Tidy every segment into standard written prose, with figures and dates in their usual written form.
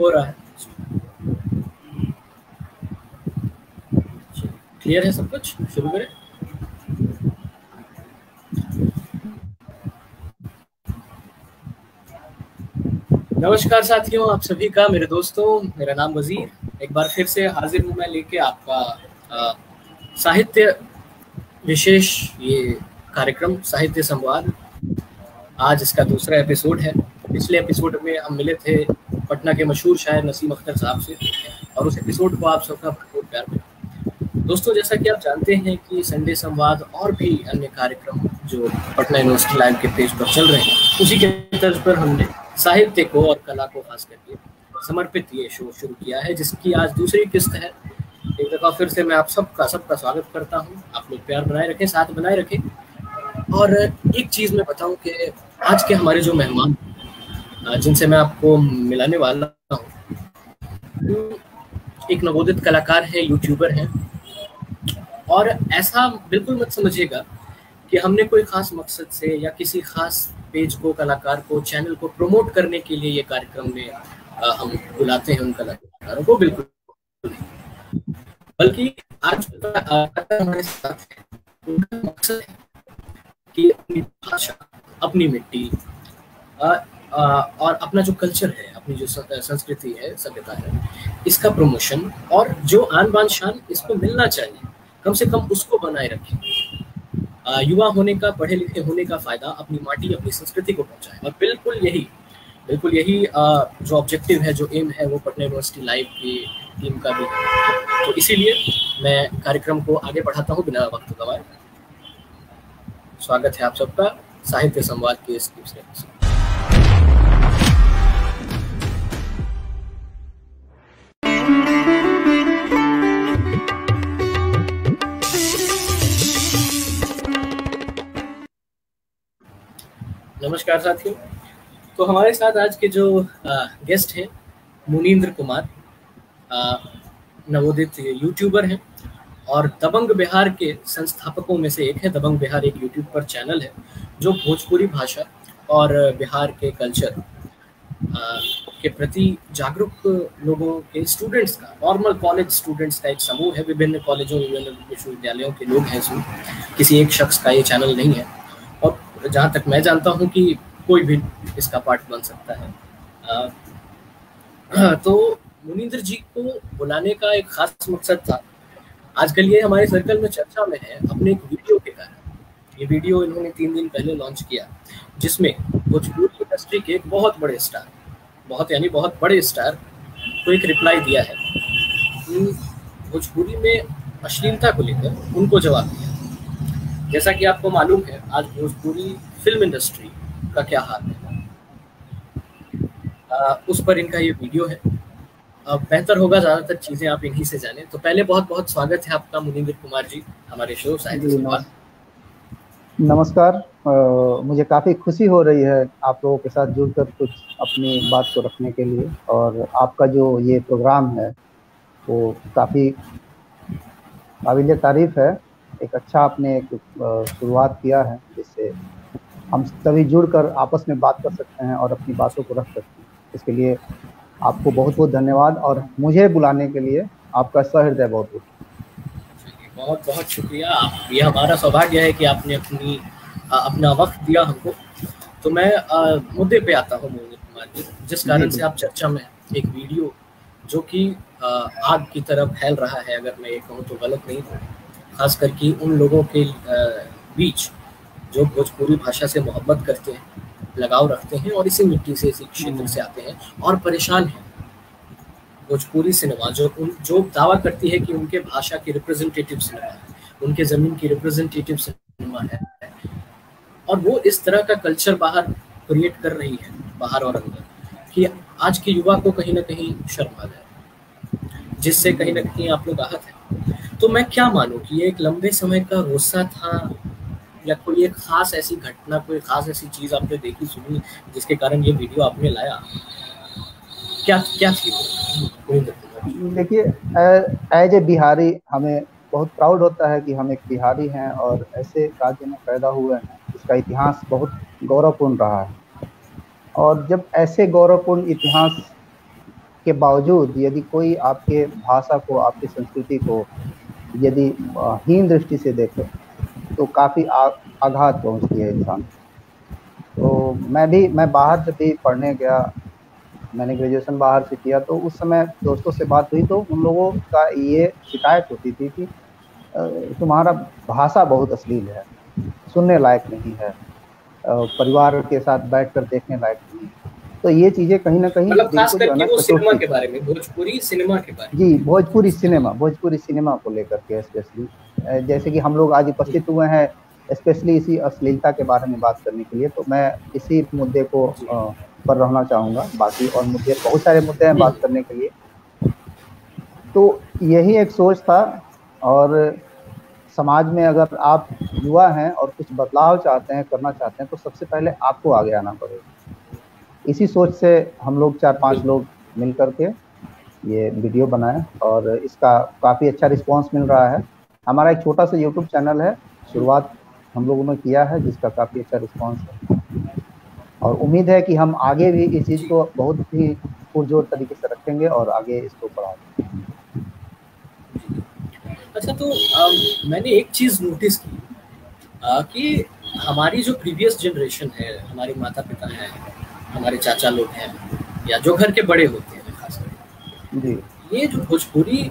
हो रहा है। क्लियर है सब कुछ? शुरू करें। नमस्कार साथियों, आप सभी का, मेरे दोस्तों, मेरा नाम वजीर। एक बार फिर से हाजिर हूँ मैं लेके आपका साहित्य विशेष ये कार्यक्रम साहित्य संवाद। आज इसका दूसरा एपिसोड है। पिछले एपिसोड में हम मिले थे पटना के मशहूर शायर नसीम अख्तर साहब से, और उस एपिसोड को आप सबका भरपूर प्यार मिला। दोस्तों, जैसा कि आप जानते हैं कि संडे संवाद और भी अन्य कार्यक्रम जो पटना यूनिवर्सिटी लाइव के पेज पर चल रहे हैं, उसी के तर्ज पर हमने साहित्य को और कला को खास करके समर्पित ये शो शुरू किया है, जिसकी आज दूसरी किस्त है। एक दफ़ा फिर से मैं आप सबका स्वागत करता हूँ। आप लोग प्यार बनाए रखें, साथ बनाए रखें। और एक चीज़ मैं बताऊं कि आज के हमारे जो मेहमान जिनसे मैं आपको मिलाने वाला हूँ, एक नवोदित कलाकार है, यूट्यूबर हैं। और ऐसा बिल्कुल मत समझिएगा कि हमने कोई ख़ास मकसद से या किसी ख़ास पेज को, कलाकार को, चैनल को प्रमोट करने के लिए ये कार्यक्रम में हम बुलाते हैं उन कलाकारों को, बिल्कुल नहीं। बल्कि आज हमारे साथ उनका मकसद है कि अपनी भाषा, अपनी मिट्टी और अपना जो कल्चर है, अपनी जो संस्कृति है, सभ्यता है, इसका प्रमोशन और जो आन बान शान इसको मिलना चाहिए, कम से कम उसको बनाए रखें। युवा होने का, पढ़े लिखे होने का फ़ायदा अपनी माटी, अपनी संस्कृति को पहुंचाए। और बिल्कुल यही जो ऑब्जेक्टिव है, जो एम है, वो पटना यूनिवर्सिटी लाइव की टीम का भी है। तो इसीलिए मैं कार्यक्रम को आगे बढ़ाता हूँ बिना वक्त गवाए। स्वागत है आप सबका साहित्य संवाद के इस दूसरे एपिसोड। नमस्कार साथियों। तो हमारे साथ आज के जो गेस्ट हैं, मुनींद्र कुमार, नवोदित यूट्यूबर हैं और दबंग बिहार के संस्थापकों में से एक है। दबंग बिहार एक यूट्यूब पर चैनल है जो भोजपुरी भाषा और बिहार के कल्चर के प्रति जागरूक लोगों के, स्टूडेंट्स का, नॉर्मल कॉलेज स्टूडेंट्स का एक समूह है। विभिन्न कॉलेजों, विभिन्न विश्वविद्यालयों के लोग हैं इसमें, किसी एक शख्स का ये चैनल नहीं है। और जहाँ तक मैं जानता हूँ कि कोई भी इसका पार्ट बन सकता है। तो मुनींद्र जी को बुलाने का एक खास मकसद था। आजकल ये हमारे सर्कल में चर्चा में है अपने एक वीडियो के कारण। ये वीडियो इन्होंने 3 दिन पहले लॉन्च किया, जिसमें भोजपुरी इंडस्ट्री के एक बहुत बड़े स्टार, बहुत बड़े स्टार को एक रिप्लाई दिया है। भोजपुरी में अश्लीलता को लेकर उनको जवाब दिया। जैसा कि आपको मालूम है, आज भोजपुरी फिल्म इंडस्ट्री का क्या हाल है, उस पर इनका ये वीडियो है। बेहतर होगा ज़्यादातर चीज़ें आप इन्हीं से जानें। तो पहले बहुत स्वागत है आपका मुनींद्र कुमार जी हमारे शो साहित्य संवाद। नमस्कार। मुझे काफ़ी खुशी हो रही है आप लोगों के साथ जुड़कर कुछ अपनी बात को रखने के लिए। और आपका जो ये प्रोग्राम है वो काफ़ी काबिल तारीफ है। एक अच्छा आपने एक शुरुआत किया है, जिससे हम सभी जुड़कर आपस में बात कर सकते हैं और अपनी बातों को रख सकते हैं। इसके लिए आपको बहुत बहुत धन्यवाद, और मुझे बुलाने के लिए आपका सहृदय बहुत बहुत शुक्रिया। ये हमारा सौभाग्य है कि आपने अपना वक्त दिया हमको। तो मैं मुद्दे पे आता हूँ मुनींद्र कुमार जी, जिस कारण से आप चर्चा में एक वीडियो जो कि आग की तरह फैल रहा है, अगर मैं ये कहूँ तो गलत नहीं हूँ, खास करके उन लोगों के बीच जो भोजपुरी भाषा से मोहब्बत करते हैं, लगाव रखते हैं और इसी मिट्टी से, इसी क्षेत्र से आते हैं और परेशान हैं। भोजपुरी सिनेमा जो दावा करती है कि उनके भाषा की रिप्रेजेंटेटिव सिनेमा है, उनके ज़मीन की रिप्रेजेंटेटिव सिनेमा है, और वो इस तरह का कल्चर बाहर क्रिएट कर रही है, बाहर और अंदर, कि आज के युवा को कहीं ना कहीं शर्म आ जाए, जिससे कहीं ना कहीं आप लोग आहत हैं। तो मैं क्या मानूं कि ये एक लंबे समय का गुस्सा था, या कोई एक खास ऐसी घटना, कोई खास ऐसी चीज आपने देखी सुनी जिसके कारण ये वीडियो आपने लाया? क्या थी? देखिए, एज ए बिहारी हमें बहुत प्राउड होता है कि हम एक बिहारी हैं और ऐसे राज्य में पैदा हुए हैं जिसका इतिहास बहुत गौरवपूर्ण रहा है। और जब ऐसे गौरवपूर्ण इतिहास के बावजूद यदि कोई आपके भाषा को, आपकी संस्कृति को यदि हीन दृष्टि से देखे तो काफ़ी आघात पहुंचती है इंसान। तो मैं बाहर जब भी पढ़ने गया, मैंने ग्रेजुएशन बाहर से किया, तो उस समय दोस्तों से बात हुई तो उन लोगों का ये शिकायत होती थी कि तुम्हारा भाषा बहुत अश्लील है, सुनने लायक नहीं है, परिवार के साथ बैठकर देखने लायक नहीं है। तो ये चीजें कहीं ना कहीं मतलब खास करके वो सिनेमा के बारे में, भोजपुरी सिनेमा के बारे में। जी, भोजपुरी सिनेमा को लेकर के स्पेशली, जैसे कि हम लोग आज उपस्थित हुए हैं स्पेशली इसी अश्लीलता के बारे में बात करने के लिए, तो मैं इसी मुद्दे को पर रहना चाहूँगा। बाकी और मुद्दे, बहुत सारे मुद्दे हैं बात करने के लिए। तो यही एक सोच था, और समाज में अगर आप युवा हैं और कुछ बदलाव चाहते हैं, करना चाहते हैं, तो सबसे पहले आपको आगे आना पड़ेगा। इसी सोच से हम लोग 4-5 लोग मिल करके ये वीडियो बनाए और इसका काफ़ी अच्छा रिस्पांस मिल रहा है। हमारा एक छोटा सा यूट्यूब चैनल है, शुरुआत हम लोगों ने किया है, जिसका काफ़ी अच्छा रिस्पांस है, और उम्मीद है कि हम आगे भी इस चीज़ को बहुत ही पुरजोर तरीके से रखेंगे और आगे इसको बढ़ाएंगे। अच्छा, तो मैंने एक चीज़ नोटिस की कि हमारी जो प्रीवियस जनरेशन है, हमारे माता पिता हैं, हमारे चाचा लोग हैं, या जो घर के बड़े होते हैं खासकर जी, ये जो भोजपुरी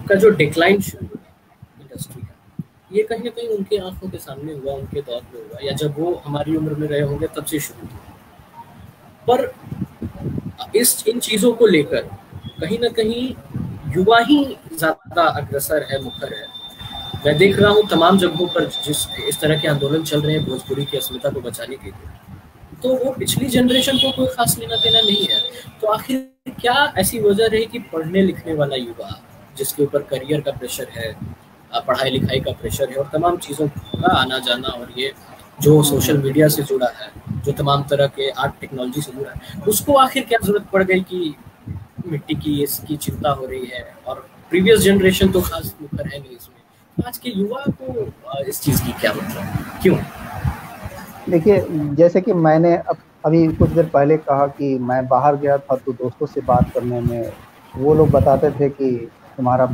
का जो डिक्लाइन शुरू हुआ इंडस्ट्री का, ये कहीं ना कहीं उनके आंखों के सामने हुआ, उनके दौर में हुआ, या जब वो हमारी उम्र में रहे होंगे तब से शुरू हुआ। पर इन चीज़ों को लेकर कहीं ना कहीं युवा ही ज़्यादा अग्रसर है, मुखर है। मैं देख रहा हूँ तमाम जगहों पर जिस इस तरह के आंदोलन चल रहे हैं भोजपुरी की अस्मिता को बचाने के लिए, तो वो पिछली जनरेशन को कोई खास लेना देना नहीं है। तो आखिर क्या ऐसी वजह रही कि पढ़ने लिखने वाला युवा, जिसके ऊपर करियर का प्रेशर है, पढ़ाई लिखाई का प्रेशर है, और तमाम चीज़ों का आना जाना, और ये जो सोशल मीडिया से जुड़ा है, जो तमाम तरह के आर्ट टेक्नोलॉजी से जुड़ा है, उसको आखिर क्या जरूरत पड़ गई कि मिट्टी की इसकी चिंता हो रही है, और प्रीवियस जनरेशन तो खास मुखर है नहीं इसमें। आज के युवा को इस चीज़ की क्या मतलब, क्यों? देखिए, जैसे कि मैंने अभी कुछ देर पहले कहा कि मैं बाहर गया था, तो दोस्तों से बात करने में वो लोग बताते थे कि तुम्हारा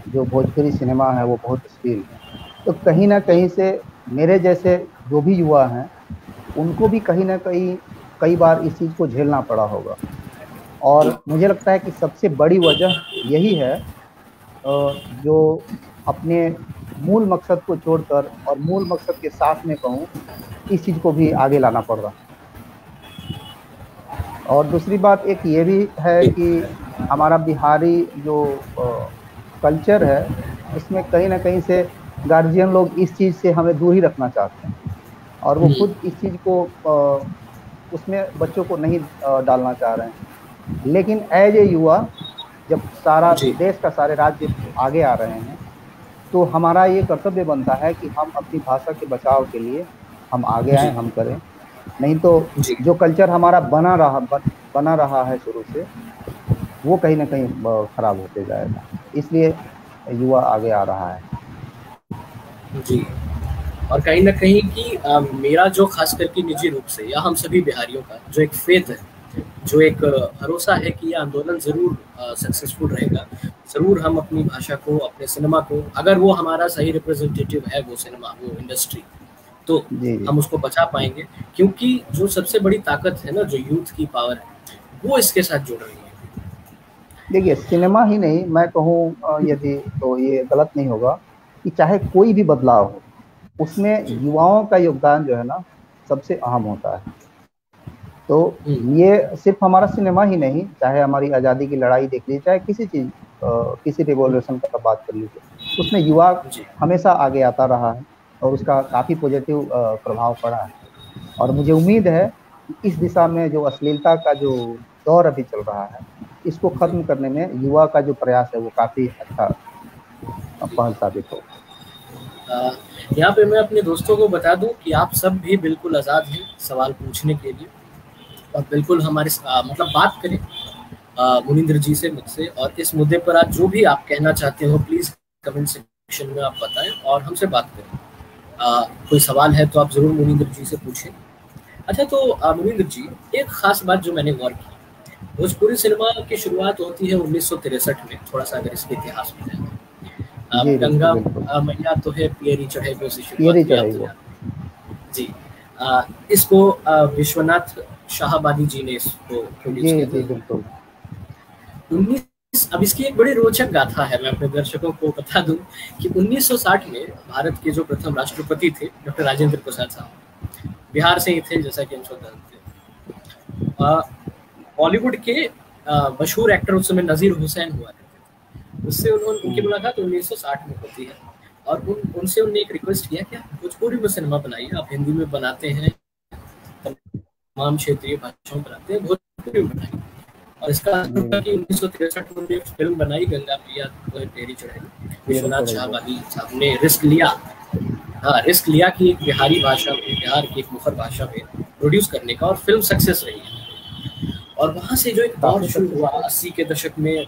जो भोजपुरी सिनेमा है वो बहुत अश्लील है। तो कहीं ना कहीं से मेरे जैसे जो भी युवा हैं उनको भी कहीं ना कहीं कई बार इस चीज़ को झेलना पड़ा होगा, और मुझे लगता है कि सबसे बड़ी वजह यही है जो अपने मूल मकसद को छोड़कर, और मूल मकसद के साथ में कहूँ, इस चीज़ को भी आगे लाना पड़ रहा है। और दूसरी बात एक ये भी है कि हमारा बिहारी जो कल्चर है, इसमें कहीं ना कहीं से गार्जियन लोग इस चीज़ से हमें दूर ही रखना चाहते हैं, और वो खुद इस चीज़ को उसमें बच्चों को नहीं डालना चाह रहे हैं। लेकिन एज ए युवा, जब सारा देश का सारे राज्य आगे आ रहे हैं, तो हमारा ये कर्तव्य बनता है कि हम अपनी भाषा के बचाव के लिए हम आगे आए, हम करें। नहीं तो जो कल्चर हमारा बना रहा है शुरू से, वो कहीं ना कहीं खराब होते जाएगा। इसलिए युवा आगे आ रहा है जी। और कहीं ना कहीं कि मेरा जो खास करके निजी रूप से, या हम सभी बिहारियों का जो एक फेथ है, जो एक भरोसा है कि ये आंदोलन ज़रूर सक्सेसफुल रहेगा, ज़रूर हम अपनी भाषा को, अपने सिनेमा को, अगर वो हमारा सही रिप्रेजेंटेटिव है, वो सिनेमा, वो इंडस्ट्री, तो हम उसको बचा पाएंगे। क्योंकि जो सबसे बड़ी ताकत है ना, जो यूथ की पावर है, वो इसके साथ जुड़ रही है। देखिए, सिनेमा ही नहीं, मैं कहूँ यदि तो ये गलत नहीं होगा कि चाहे कोई भी बदलाव हो, उसमें युवाओं का योगदान जो है ना सबसे अहम होता है। तो ये सिर्फ हमारा सिनेमा ही नहीं, चाहे हमारी आज़ादी की लड़ाई देख लीजिए, चाहे किसी रिवॉल्यूशन का बात कर लीजिए, उसमें युवा हमेशा आगे आता रहा है और उसका काफ़ी पॉजिटिव प्रभाव पड़ा है। और मुझे उम्मीद है कि इस दिशा में जो अश्लीलता का जो दौर अभी चल रहा है, इसको खत्म करने में युवा का जो प्रयास है वो काफ़ी अच्छा पहल साबित हो। यहाँ पे मैं अपने दोस्तों को बता दूं कि आप सब भी बिल्कुल आज़ाद हैं सवाल पूछने के लिए, और बिल्कुल हमारे मतलब बात करें मुनिंदर जी से, मुझसे, और इस मुद्दे पर आज जो भी आप कहना चाहते हो प्लीज़ कमेंट सेक्शन में आप बताएं और हमसे बात करें। कोई सवाल है तो आप ज़रूर मुनिंदर जी से पूछें। अच्छा, तो मुनिंदर जी, एक ख़ास बात जो मैंने गौर की भोजपुरी सिनेमा की शुरुआत होती है 1963 में। थोड़ा सा अगर इसके इतिहास में जाए, जी गंगा बिल्कुल बिल्कुल। मैया तो है पियरी चढ़े पे से शुरुआत पियरी हुई, आप चढ़ाई तो वो। जानते हैं जी। इसको विश्वनाथ शाहाबादी जी ने इसको प्रोड्यूस जी किया जी था। बिल्कुल। 19 अब इसकी एक बड़ी रोचक गाथा है, मैं अपने दर्शकों को बता दूं कि 1960 में भारत के जो प्रथम राष्ट्रपति थे डॉक्टर राजेंद्र प्रसाद साहब, बिहार से ही थे जैसा कि हम सब जानते हैं। बॉलीवुड के मशहूर एक्टर उस समय नजीर हुसैन हुआ करते थे, उससे उनकी मुलाकात 1960 में होती है। और उनसे उन्होंने एक रिक्वेस्ट किया कि आप भोजपुरी में सिनेमा बनाइए, आप हिंदी में बनाते हैं, तमाम क्षेत्रीय भाषाओं में बनाते हैं, भोजपुरी में बनाइए। और इसका कि 1963 में एक फिल्म बनाई गंगा मैया तेरी चढ़ाई, विश्वनाथ शाहबादी साहब ने रिस्क लिया। हाँ, रिस्क लिया कि एक बिहारी भाषा में, बिहार की एक मुखर भाषा में प्रोड्यूस करने का, और फिल्म सक्सेस रही है। और वहां से जो एक दौर शुरू हुआ 80 के दशक में,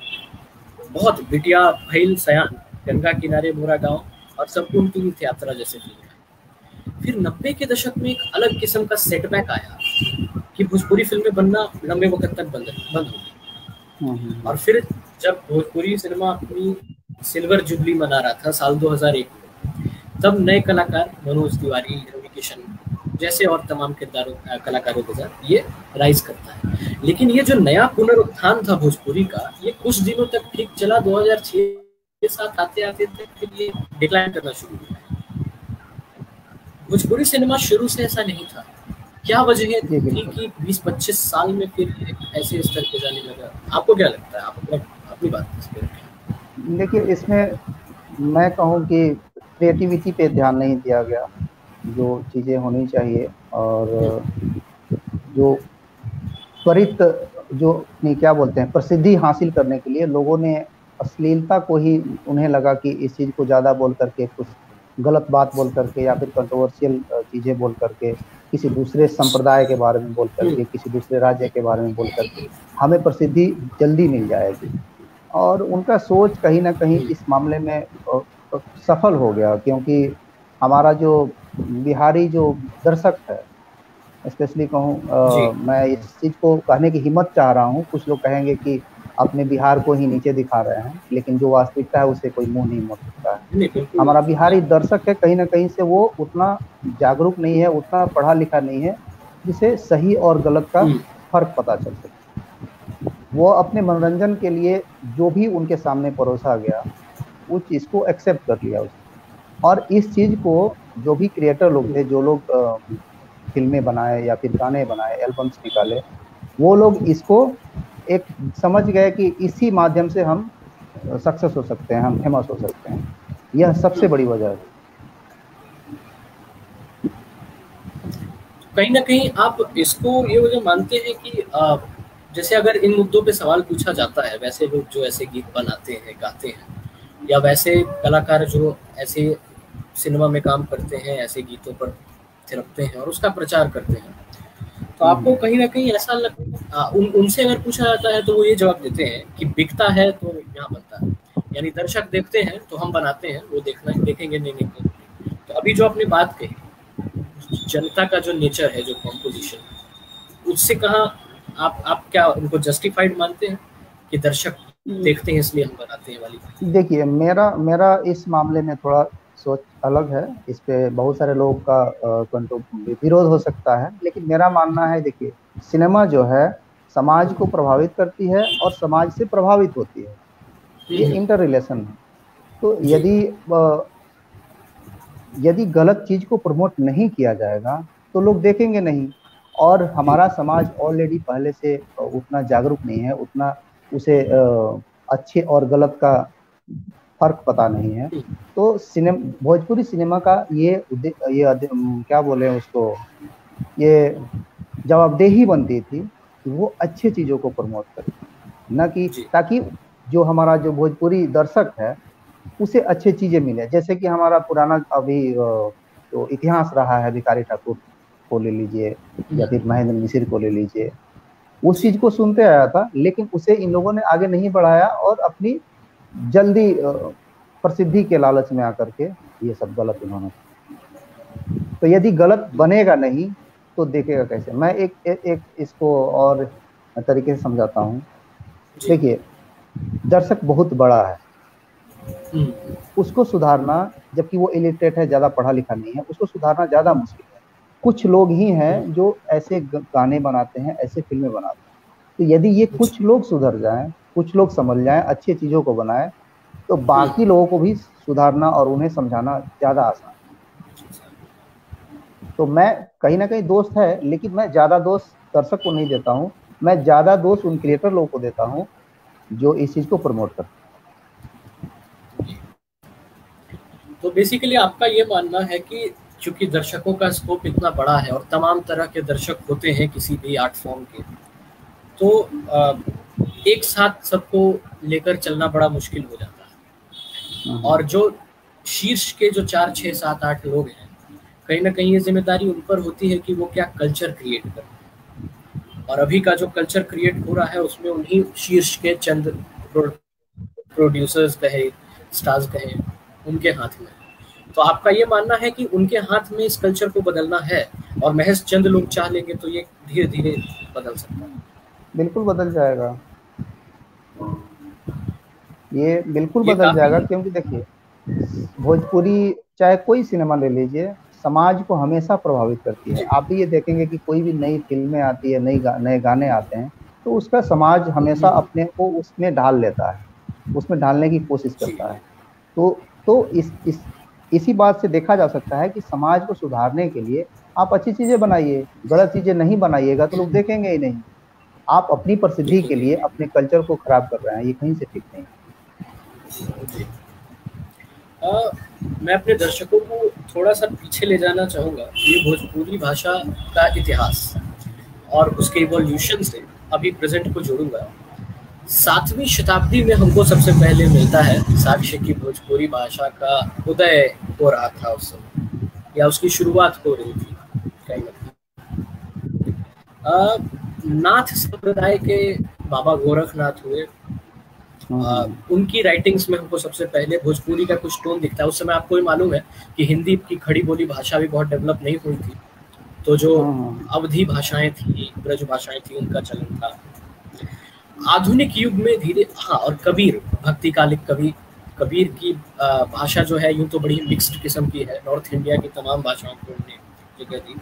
बहुत बिटिया भैल सयान, गंगा किनारे मोरा गांव और सबकुन तीर्थ यात्रा जैसे फिल्म। फिर 90 के दशक में एक अलग किस्म का सेटबैक आया कि भोजपुरी फिल्में बनना लंबे वक्त तक बंद हो गई। और फिर जब भोजपुरी सिनेमा अपनी सिल्वर जुबली मना रहा था साल 2001 में, तब नए कलाकार मनोज तिवारी, रवि किशन जैसे और तमाम कलाकारों के साथ ये राइज करता है। लेकिन ये जो नया पुनरुत्थान था भोजपुरी का, ये कुछ दिनों तक ठीक चला। 2006-7 आते आते तक फिर ये डिक्लाइन करना शुरू हुआ। भोजपुरी सिनेमा शुरू से ऐसा नहीं था। क्या वजह थी कि 20-25 साल में फिर ऐसे स्तर पे जाने लगा? आपको क्या लगता है? आप अपनी बात करें। देखिए, इसमें मैं कहूँ कि क्रिएटिविटी पे ध्यान नहीं दिया गया, जो चीज़ें होनी चाहिए। और जो त्वरित, जो नहीं क्या बोलते हैं, प्रसिद्धि हासिल करने के लिए लोगों ने अश्लीलता को ही, उन्हें लगा कि इस चीज़ को ज़्यादा बोल करके, कुछ गलत बात बोल करके या फिर कंट्रोवर्शियल चीज़ें बोल करके, किसी दूसरे संप्रदाय के बारे में बोल करके, किसी दूसरे राज्य के बारे में बोल करके हमें प्रसिद्धि जल्दी मिल जाएगी। और उनका सोच कहीं ना कहीं इस मामले में सफल हो गया, क्योंकि हमारा जो बिहारी जो दर्शक है, स्पेशली कहूँ, मैं इस चीज़ को कहने की हिम्मत चाह रहा हूँ। कुछ लोग कहेंगे कि अपने बिहार को ही नीचे दिखा रहे हैं, लेकिन जो वास्तविकता है उसे कोई मुंह नहीं मोड़ सकता है। हमारा बिहारी दर्शक है, कहीं ना कहीं से वो उतना जागरूक नहीं है, उतना पढ़ा लिखा नहीं है, जिसे सही और गलत का फर्क पता चल सके। वो अपने मनोरंजन के लिए जो भी उनके सामने परोसा गया, उस चीज़ को एक्सेप्ट कर लिया उसने। और इस चीज़ को जो भी क्रिएटर लोग थे, जो लोग फिल्में बनाए या फिर गाने बनाए, एल्बम्स निकाले, वो लोग इसको एक समझ गए कि इसी माध्यम से हम सक्सेस हो सकते हैं, हम फेमस हो सकते हैं। यह सबसे बड़ी वजह है। कहीं ना कहीं आप इसको ये वजह मानते हैं कि जैसे अगर इन मुद्दों पे सवाल पूछा जाता है, वैसे लोग जो ऐसे गीत बनाते हैं, गाते हैं, या वैसे कलाकार जो ऐसे सिनेमा में काम करते हैं, ऐसे गीतों पर थिरकते हैं और उसका प्रचार करते हैं, तो आपको कहीं ना कहीं ऐसा उनसे अगर पूछा जाता है तो वो ये जवाब देते हैं कि बिकता है तो यहाँ बनता है, यानी दर्शक देखते हैं तो हम बनाते हैं, वो देखेंगे नहीं। तो अभी जो आपने बात कही, जनता का जो नेचर है, जो कॉम्पोजिशन, उससे कहाँ आप क्या उनको जस्टिफाइड मानते हैं कि दर्शक देखते हैं इसलिए हम बनाते हैं वाली? देखिए, मेरा इस मामले में थोड़ा सोच अलग है। इस पे बहुत सारे लोगों का विरोध हो सकता है, लेकिन मेरा मानना है, देखिए, सिनेमा जो है समाज को प्रभावित करती है और समाज से प्रभावित होती है। ये इंटर रिलेशन है। तो यदि गलत चीज को प्रमोट नहीं किया जाएगा तो लोग देखेंगे नहीं। और हमारा समाज ऑलरेडी पहले से उतना जागरूक नहीं है, उतना उसे अच्छे और गलत का फर्क पता नहीं है। तो भोजपुरी सिनेमा का ये क्या बोले उसको, ये जवाबदेही बनती थी कि वो अच्छे चीजों को प्रमोट करे, न कि ताकि जो हमारा जो भोजपुरी दर्शक है उसे अच्छी चीजें मिले। जैसे कि हमारा पुराना अभी जो इतिहास रहा है, भिखारी ठाकुर को ले लीजिए या फिर महेंद्र मिसिर को ले लीजिए, उस चीज को सुनते आया था, लेकिन उसे इन लोगों ने आगे नहीं बढ़ाया और अपनी जल्दी प्रसिद्धि के लालच में आकर के ये सब गलत इन्होंने। तो यदि गलत बनेगा नहीं तो देखेगा कैसे? मैं एक इसको और तरीके से समझाता हूँ। देखिए, दर्शक बहुत बड़ा है, उसको सुधारना, जबकि वो इलिटरेट है, ज्यादा पढ़ा लिखा नहीं है, उसको सुधारना ज्यादा मुश्किल है। कुछ लोग ही हैं जो ऐसे गाने बनाते हैं, ऐसे फिल्में बनाते हैं। तो यदि ये कुछ लोग सुधर जाएं, कुछ लोग समझ जाएं, अच्छी चीजों को बनाएं, तो बाकी लोगों को भी सुधारना और उन्हें समझाना ज्यादा आसान है। तो मैं कहीं ना कहीं दोस्त है, लेकिन मैं ज्यादा दोस्त दर्शक को नहीं देता हूँ, मैं ज्यादा दोस्त उन क्रिएटर लोगों को देता हूँ जो इस चीज को प्रमोट करते हैं। तो बेसिकली आपका ये मानना है कि चूंकि दर्शकों का स्कोप इतना बड़ा है और तमाम तरह के दर्शक होते हैं किसी भी आर्ट फॉर्म के, तो एक साथ सबको लेकर चलना बड़ा मुश्किल हो जाता है। और जो शीर्ष के जो 4, 6, 7, 8 लोग हैं, कहीं ना कहीं ये जिम्मेदारी उन पर होती है कि वो क्या कल्चर क्रिएट करें। और अभी का जो कल्चर क्रिएट हो रहा है उसमें उन्हीं शीर्ष के चंद प्रोड्यूसर्स कहे, स्टार्स कहे, उनके हाथ में। तो आपका ये मानना है कि उनके हाथ में इस कल्चर को बदलना है और महज चंद लोग चाह लेंगे तो ये धीरे धीरे बदल सकता है? बिल्कुल बदल जाएगा, ये बिल्कुल बदल जाएगा। क्योंकि देखिए, भोजपुरी चाहे कोई सिनेमा ले लीजिए, समाज को हमेशा प्रभावित करती है। आप भी ये देखेंगे कि कोई भी नई फिल्में आती है, नए गाने आते हैं, तो उसका समाज हमेशा अपने को उसमें ढाल लेता है, उसमें ढालने की कोशिश करता है। तो इसी बात से देखा जा सकता है कि समाज को सुधारने के लिए आप अच्छी चीजें बनाइए, गलत चीजें नहीं बनाइएगा तो लोग देखेंगे ही नहीं। आप अपनी प्रसिद्धि के लिए अपने कल्चर को खराब कर रहे हैं, ये कहीं से ठीक नहीं। मैं अपने दर्शकों को थोड़ा सा पीछे ले जाना चाहूँगा। ये भोजपुरी भाषा का इतिहास और उसके इवोल्यूशन से अभी प्रेजेंट को जोड़ूंगा। 7वीं शताब्दी में हमको सबसे पहले मिलता है साक्ष्य की भोजपुरी भाषा का उदय हो रहा था उस समय, या उसकी शुरुआत हो रही थी कहीं ना कहीं। नाथ संप्रदाय के बाबा गोरखनाथ हुए, उनकी राइटिंग्स में हमको सबसे पहले भोजपुरी का कुछ टोन दिखता है। उस समय आपको ही मालूम है कि हिंदी की खड़ी बोली भाषा भी बहुत डेवलप नहीं हुई थी, तो जो अवधी भाषाएं थी, ब्रज भाषाएं थी, उनका चलन था। आधुनिक युग में धीरे और कबीर, भक्तिकालिक कबीर की भाषा जो है यूं तो बड़ी मिक्स्ड किस्म की है। नॉर्थ इंडिया की तमाम भाषाओं को उन्होंने जगह दी,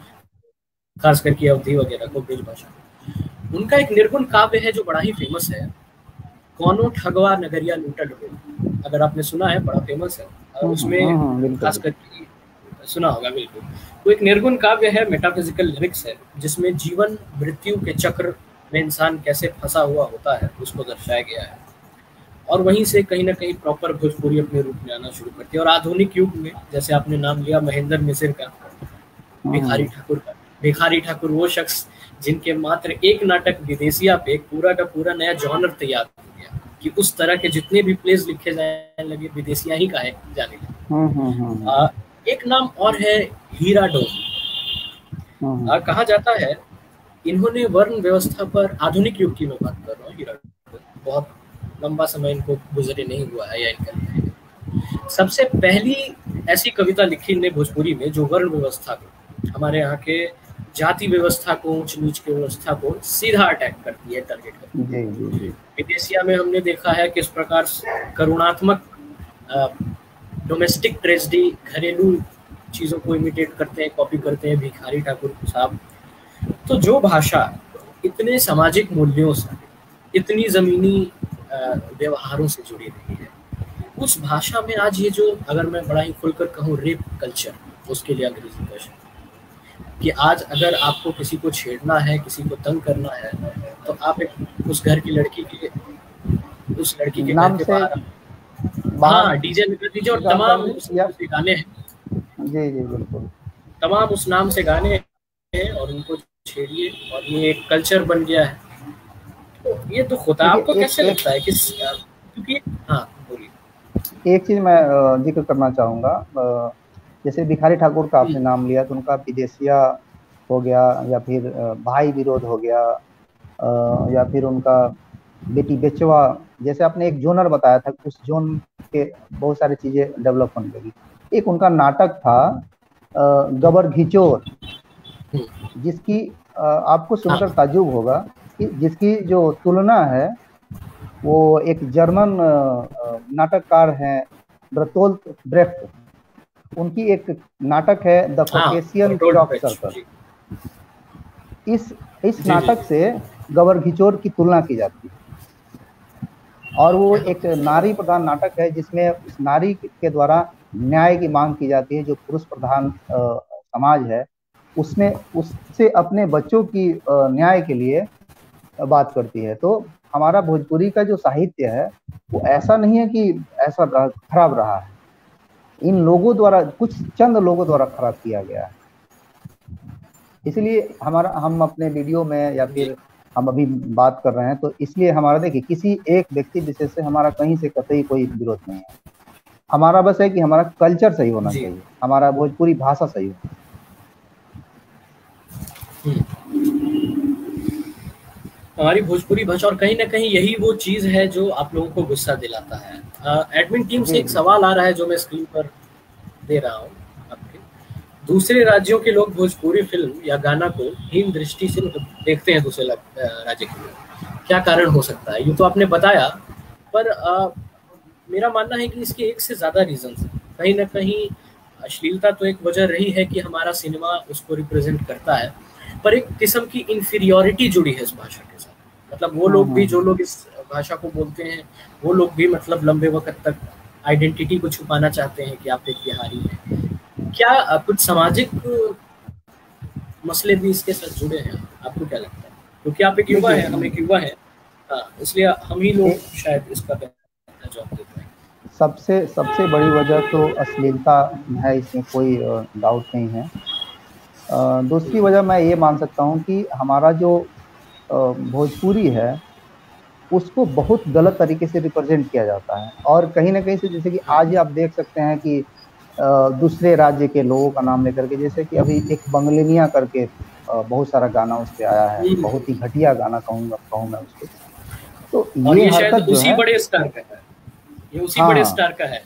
खास करके अवधी वगैरह को ब्रज भाषा। उनका एक निर्गुण काव्य है जो बड़ा ही फेमस है, कौनो ठगवा नगरिया लूटल हो, अगर आपने सुना है, बड़ा फेमस है। और उसमें खास करके सुना होगा बिल्कुल। वो एक निर्गुण काव्य है, मेटाफिजिकल लिरिक्स है, जिसमें जीवन मृत्यु के चक्र में इंसान कैसे फंसा हुआ होता है उसको दर्शाया गया है। और वहीं से कहीं ना कहीं प्रॉपर भोजपुरी अपने रूप में आना शुरू करती है। और आधुनिक युग में, जैसे आपने नाम लिया महेंद्र मिसिर का, भिखारी ठाकुर का, भिखारी ठाकुर वो शख्स जिनके मात्र एक नाटक विदेशिया पे पूरा का पूरा नया जॉनर तैयार हो गया कि उस तरह के जितने भी प्लेस लिखे जाने लगे विदेशिया ही काहे जाने लगे। एक नाम और है हीरा डोम। कहा जाता है इन्होंने वर्ण व्यवस्था पर, आधुनिक युग की मैं बात कर रहा हूँ, हीरा डोम, बहुत लंबा समय इनको गुजरे नहीं हुआ है या इनका सबसे पहली ऐसी कविता लिखी इन्हें भोजपुरी में जो वर्ण व्यवस्था को, हमारे यहाँ के जाति व्यवस्था को, ऊंच नीच की व्यवस्था को सीधा अटैक करती है, टारगेट करती है। विदेशिया में हमने देखा है किस प्रकार करुणात्मक डोमेस्टिक ट्रेजेडी, घरेलू चीजों को इमिटेट करते हैं, कॉपी करते हैं भिखारी ठाकुर साहब। तो जो भाषा इतने सामाजिक मूल्यों से, इतनी जमीनी व्यवहारों से जुड़ी रही है, उस भाषा में आज ये जो, अगर मैं बड़ा ही खुलकर कहूँ, रेप कल्चर, उसके लिए अंग्रेजी वर्जन, कि आज अगर आपको किसी को छेड़ना है, किसी को तंग करना है, तो आप एक उस घर की लड़की के, उस लड़की के घर के बाहर डीजे लगा दीजिए और तमाम उस से गाने हैं, जी जी बिल्कुल, तमाम उस नाम से गाने हैं और उनको छेड़िए, और ये एक कल्चर बन गया है। तो ये दुख होता है। आपको कैसे लगता है कि, क्योंकि हाँ बोलिए। एक चीज मैं जिक्र करना चाहूंगा, जैसे भिखारी ठाकुर का आपने नाम लिया, तो उनका विदेशिया हो गया, या फिर भाई विरोध हो गया, या फिर उनका बेटी बेचवा, जैसे आपने एक जोनर बताया था, उस जोन के बहुत सारी चीजें डेवलप होने लगी। एक उनका नाटक था गबर घिचोर, जिसकी आपको सुनकर ताज्जुब होगा जिसकी जो तुलना है वो एक जर्मन नाटककार हैं बर्तोल्ट ब्रेख्ट, उनकी एक नाटक है द कॉकेशियन चॉक सर्कल। इस नाटक से गबर-घिचोर की तुलना की जाती है और वो एक नारी प्रधान नाटक है जिसमें उस नारी के द्वारा न्याय की मांग की जाती है। जो पुरुष प्रधान समाज है उसमें उससे अपने बच्चों की न्याय के लिए बात करती है। तो हमारा भोजपुरी का जो साहित्य है वो ऐसा नहीं है कि ऐसा खराब रहा है, इन लोगों द्वारा, कुछ चंद लोगों द्वारा खराब किया गया है। इसलिए हम अपने वीडियो में या फिर हम अभी बात कर रहे हैं तो इसलिए हमारा देखिए किसी एक व्यक्ति विशेष से हमारा कहीं से कतई कोई विरोध नहीं है। हमारा बस है कि हमारा कल्चर सही होना चाहिए, हमारा भोजपुरी भाषा सही हो। हमारी भोजपुरी भाषा, और कहीं ना कहीं यही वो चीज है जो आप लोगों को गुस्सा दिलाता है। एडमिन टीम से एक सवाल आ रहा है जो मैं स्क्रीन पर दे रहा हूँ आपके। दूसरे राज्यों के लोग भोजपुरी फिल्म या गाना को हीन दृष्टि से देखते हैं दूसरे राज्य के लोग, क्या कारण हो सकता है? ये तो आपने बताया, पर मेरा मानना है कि इसके एक से ज्यादा रीजन है। कहीं ना कहीं अश्लीलता तो एक वजह रही है कि हमारा सिनेमा उसको रिप्रेजेंट करता है, पर एक किस्म की इंफीरियोरिटी जुड़ी है इस भाषा के साथ। मतलब वो लोग भी, जो लोग इस भाषा को बोलते हैं, वो लोग भी मतलब लंबे वक्त तक आइडेंटिटी को छुपाना चाहते हैं कि आप एक बिहारी हैं। क्या कुछ सामाजिक मसले भी इसके साथ जुड़े हैं? आपको क्या लगता है? क्योंकि आप एक युवा हैं, हम एक युवा हैं, इसलिए हम ही लोग शायद इसका जवाब देते हैं। सबसे बड़ी वजह तो अश्लीलता है, इसमें कोई डाउट नहीं है। दूसरी वजह मैं ये मान सकता हूँ कि हमारा जो भोजपुरी है उसको बहुत गलत तरीके से रिप्रेजेंट किया जाता है। और कहीं ना कहीं से, जैसे कि आज आप देख सकते हैं कि दूसरे राज्य के लोगों का नाम लेकर के, जैसे कि अभी एक बंगलेनिया करके बहुत सारा गाना उस पे आया है, बहुत ही घटिया गाना कहूँ मैं उसको। तो ये हरकत जो है बड़े स्टार का है, ये उसी बड़े स्टार का है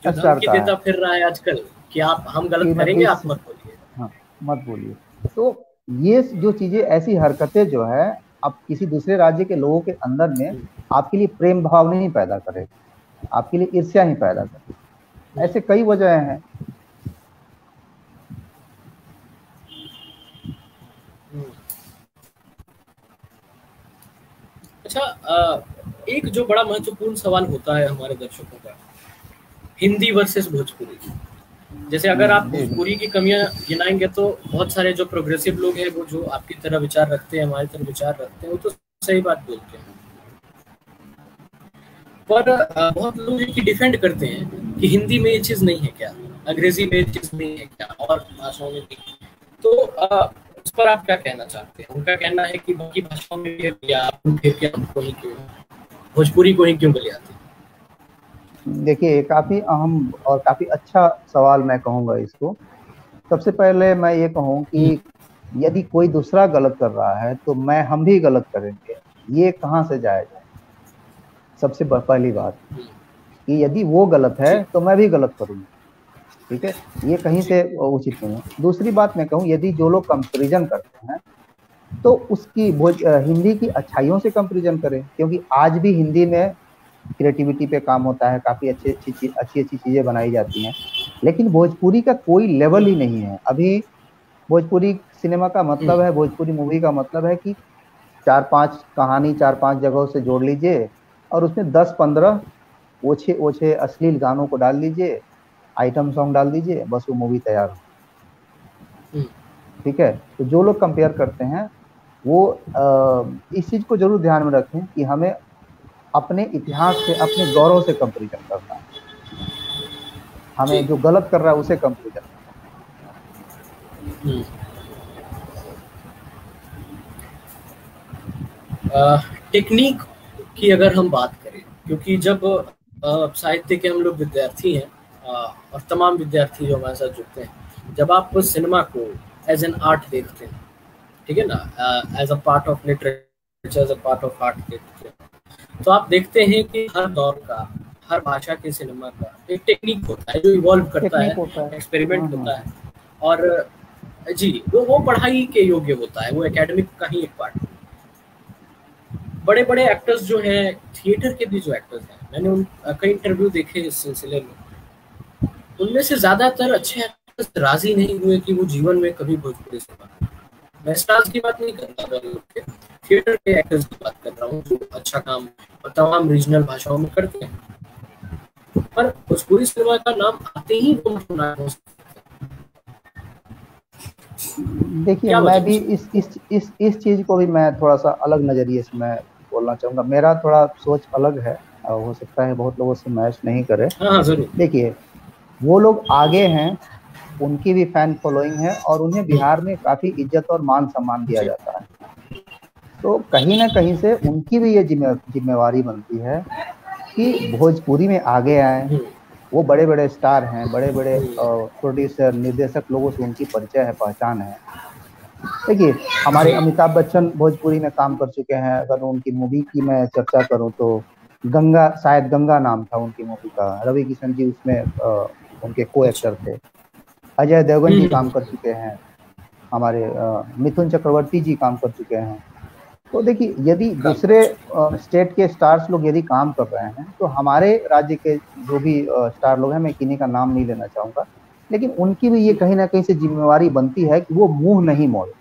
जो धमकी देता फिर रहा है आजकल कि आप हम गलत करेंगे, आप मत बोलिए। हाँ, मत बोलिए। तो ये जो चीजें, ऐसी हरकतें जो है, आप किसी दूसरे राज्य के लोगों के अंदर में आपके लिए प्रेम भाव नहीं पैदा करेगा, आपके लिए ईर्ष्या ही पैदा करेगा। ऐसे कई वजह हैं। अच्छा, एक जो बड़ा महत्वपूर्ण सवाल होता है हमारे दर्शकों का, हिंदी वर्सेस भोजपुरी। जैसे अगर आप भोजपुरी की कमियां गिनाएंगे तो बहुत सारे जो प्रोग्रेसिव लोग हैं, वो जो आपकी तरह विचार रखते हैं, हमारी तरह विचार रखते हैं, वो तो सही बात बोलते हैं। पर बहुत लोग हैं कि डिफेंड करते हैं कि हिंदी में ये चीज नहीं है क्या, अंग्रेजी में ये चीज नहीं है क्या, और भाषाओं में भी। तो उस पर आप क्या कहना चाहते हैं? उनका कहना है कि बाकी भाषाओं में भी हमको ही क्यों, भोजपुरी को ही क्यों ले आते? देखिए, काफी अहम और काफी अच्छा सवाल मैं कहूँगा इसको। सबसे पहले मैं ये कहूँ कि यदि कोई दूसरा गलत कर रहा है तो हम भी गलत करेंगे, ये कहाँ से जाएगा? सबसे पहली बात कि यदि वो गलत है तो मैं भी गलत करूँगा, ठीक है, ये कहीं से उचित नहीं है। दूसरी बात मैं कहूँ, यदि जो लोग कंपैरिजन करते हैं तो उसकी हिंदी की अच्छाइयों से कंपैरिजन करें, क्योंकि आज भी हिंदी में क्रिएटिविटी पे काम होता है, काफी अच्छी चीजें बनाई जाती हैं। लेकिन भोजपुरी का कोई लेवल ही नहीं है अभी। भोजपुरी सिनेमा का मतलब है, भोजपुरी मूवी का मतलब है कि 4-5 कहानी 4-5 जगहों से जोड़ लीजिए और उसमें 10-15 ओछे अश्लील गानों को डाल लीजिए, आइटम सॉन्ग डाल दीजिए, बस वो मूवी तैयार हो। ठीक है, तो जो लोग कंपेयर करते हैं वो इस चीज को जरूर ध्यान में रखें कि हमें अपने इतिहास से, अपने गौरव से कंपैरिजन करना है। हमें जो गलत कर रहा है उसे कंपैरिजन करना। टेक्निक की अगर हम बात करें, क्योंकि जब साहित्य के हम लोग विद्यार्थी हैं और तमाम विद्यार्थी जो हमारे साथ जुड़ते हैं, जब आप सिनेमा को एज एन आर्ट देखते हैं, ठीक है ना, as a part of literature, as a part of art देखते हैं, तो आप देखते हैं कि हर दौर का, हर भाषा के सिनेमा का एक टेक्निक होता है जो इवॉल्व करता है, एक्सपेरिमेंट होता है, और जी वो पढ़ाई के योग्य होता है, वो एकेडमिक का ही एक पार्ट है। बड़े बड़े एक्टर्स जो हैं, थिएटर के भी जो एक्टर्स हैं, मैंने उन कई इंटरव्यू देखे इस सिलसिले में, उनमें से ज्यादातर अच्छे एक्टर्स राजी नहीं हुए कि वो जीवन में कभी भोजपुरी से बात। मैं स्टार्स की बात नहीं कर रहा, बॉलीवुड के थिएटर के एक्टर्स की बात कर रहा हूँ जो अच्छा काम और तमाम रीजनल भाषाओं में करते हैं, पर भोजपुरी सिनेमा का नाम आते ही वो हो। देखिए, मैं भी इस चीज को भी मैं थोड़ा सा अलग नजरिए से मैं बोलना चाहूंगा। मेरा थोड़ा सोच अलग है, हो सकता है बहुत लोगों से मैच नहीं करे। हाँ जरूर। देखिए, वो लोग आगे हैं, उनकी भी फैन फॉलोइंग है और उन्हें बिहार में काफी इज्जत और मान सम्मान दिया जाता है। तो कहीं ना कहीं से उनकी भी ये जिम्मेवारी बनती है कि भोजपुरी में आगे आए। वो बड़े बड़े स्टार हैं, बड़े बड़े प्रोड्यूसर निर्देशक लोगों से उनकी परिचय है, पहचान है। देखिए, हमारे अमिताभ बच्चन भोजपुरी में काम कर चुके हैं। अगर उनकी मूवी की मैं चर्चा करूं तो गंगा, शायद गंगा नाम था उनकी मूवी का। रवि किशन जी उसमें उनके को एक्टर थे। अजय देवगन जी काम कर चुके हैं, हमारे मिथुन चक्रवर्ती जी काम कर चुके हैं। तो देखिए, यदि दूसरे स्टेट के स्टार्स लोग यदि काम कर रहे हैं तो हमारे राज्य के जो भी स्टार लोग हैं, मैं किन्हीं का नाम नहीं लेना चाहूंगा, लेकिन उनकी भी ये कहीं ना कहीं से जिम्मेवारी बनती है कि वो मुंह नहीं मोड़े।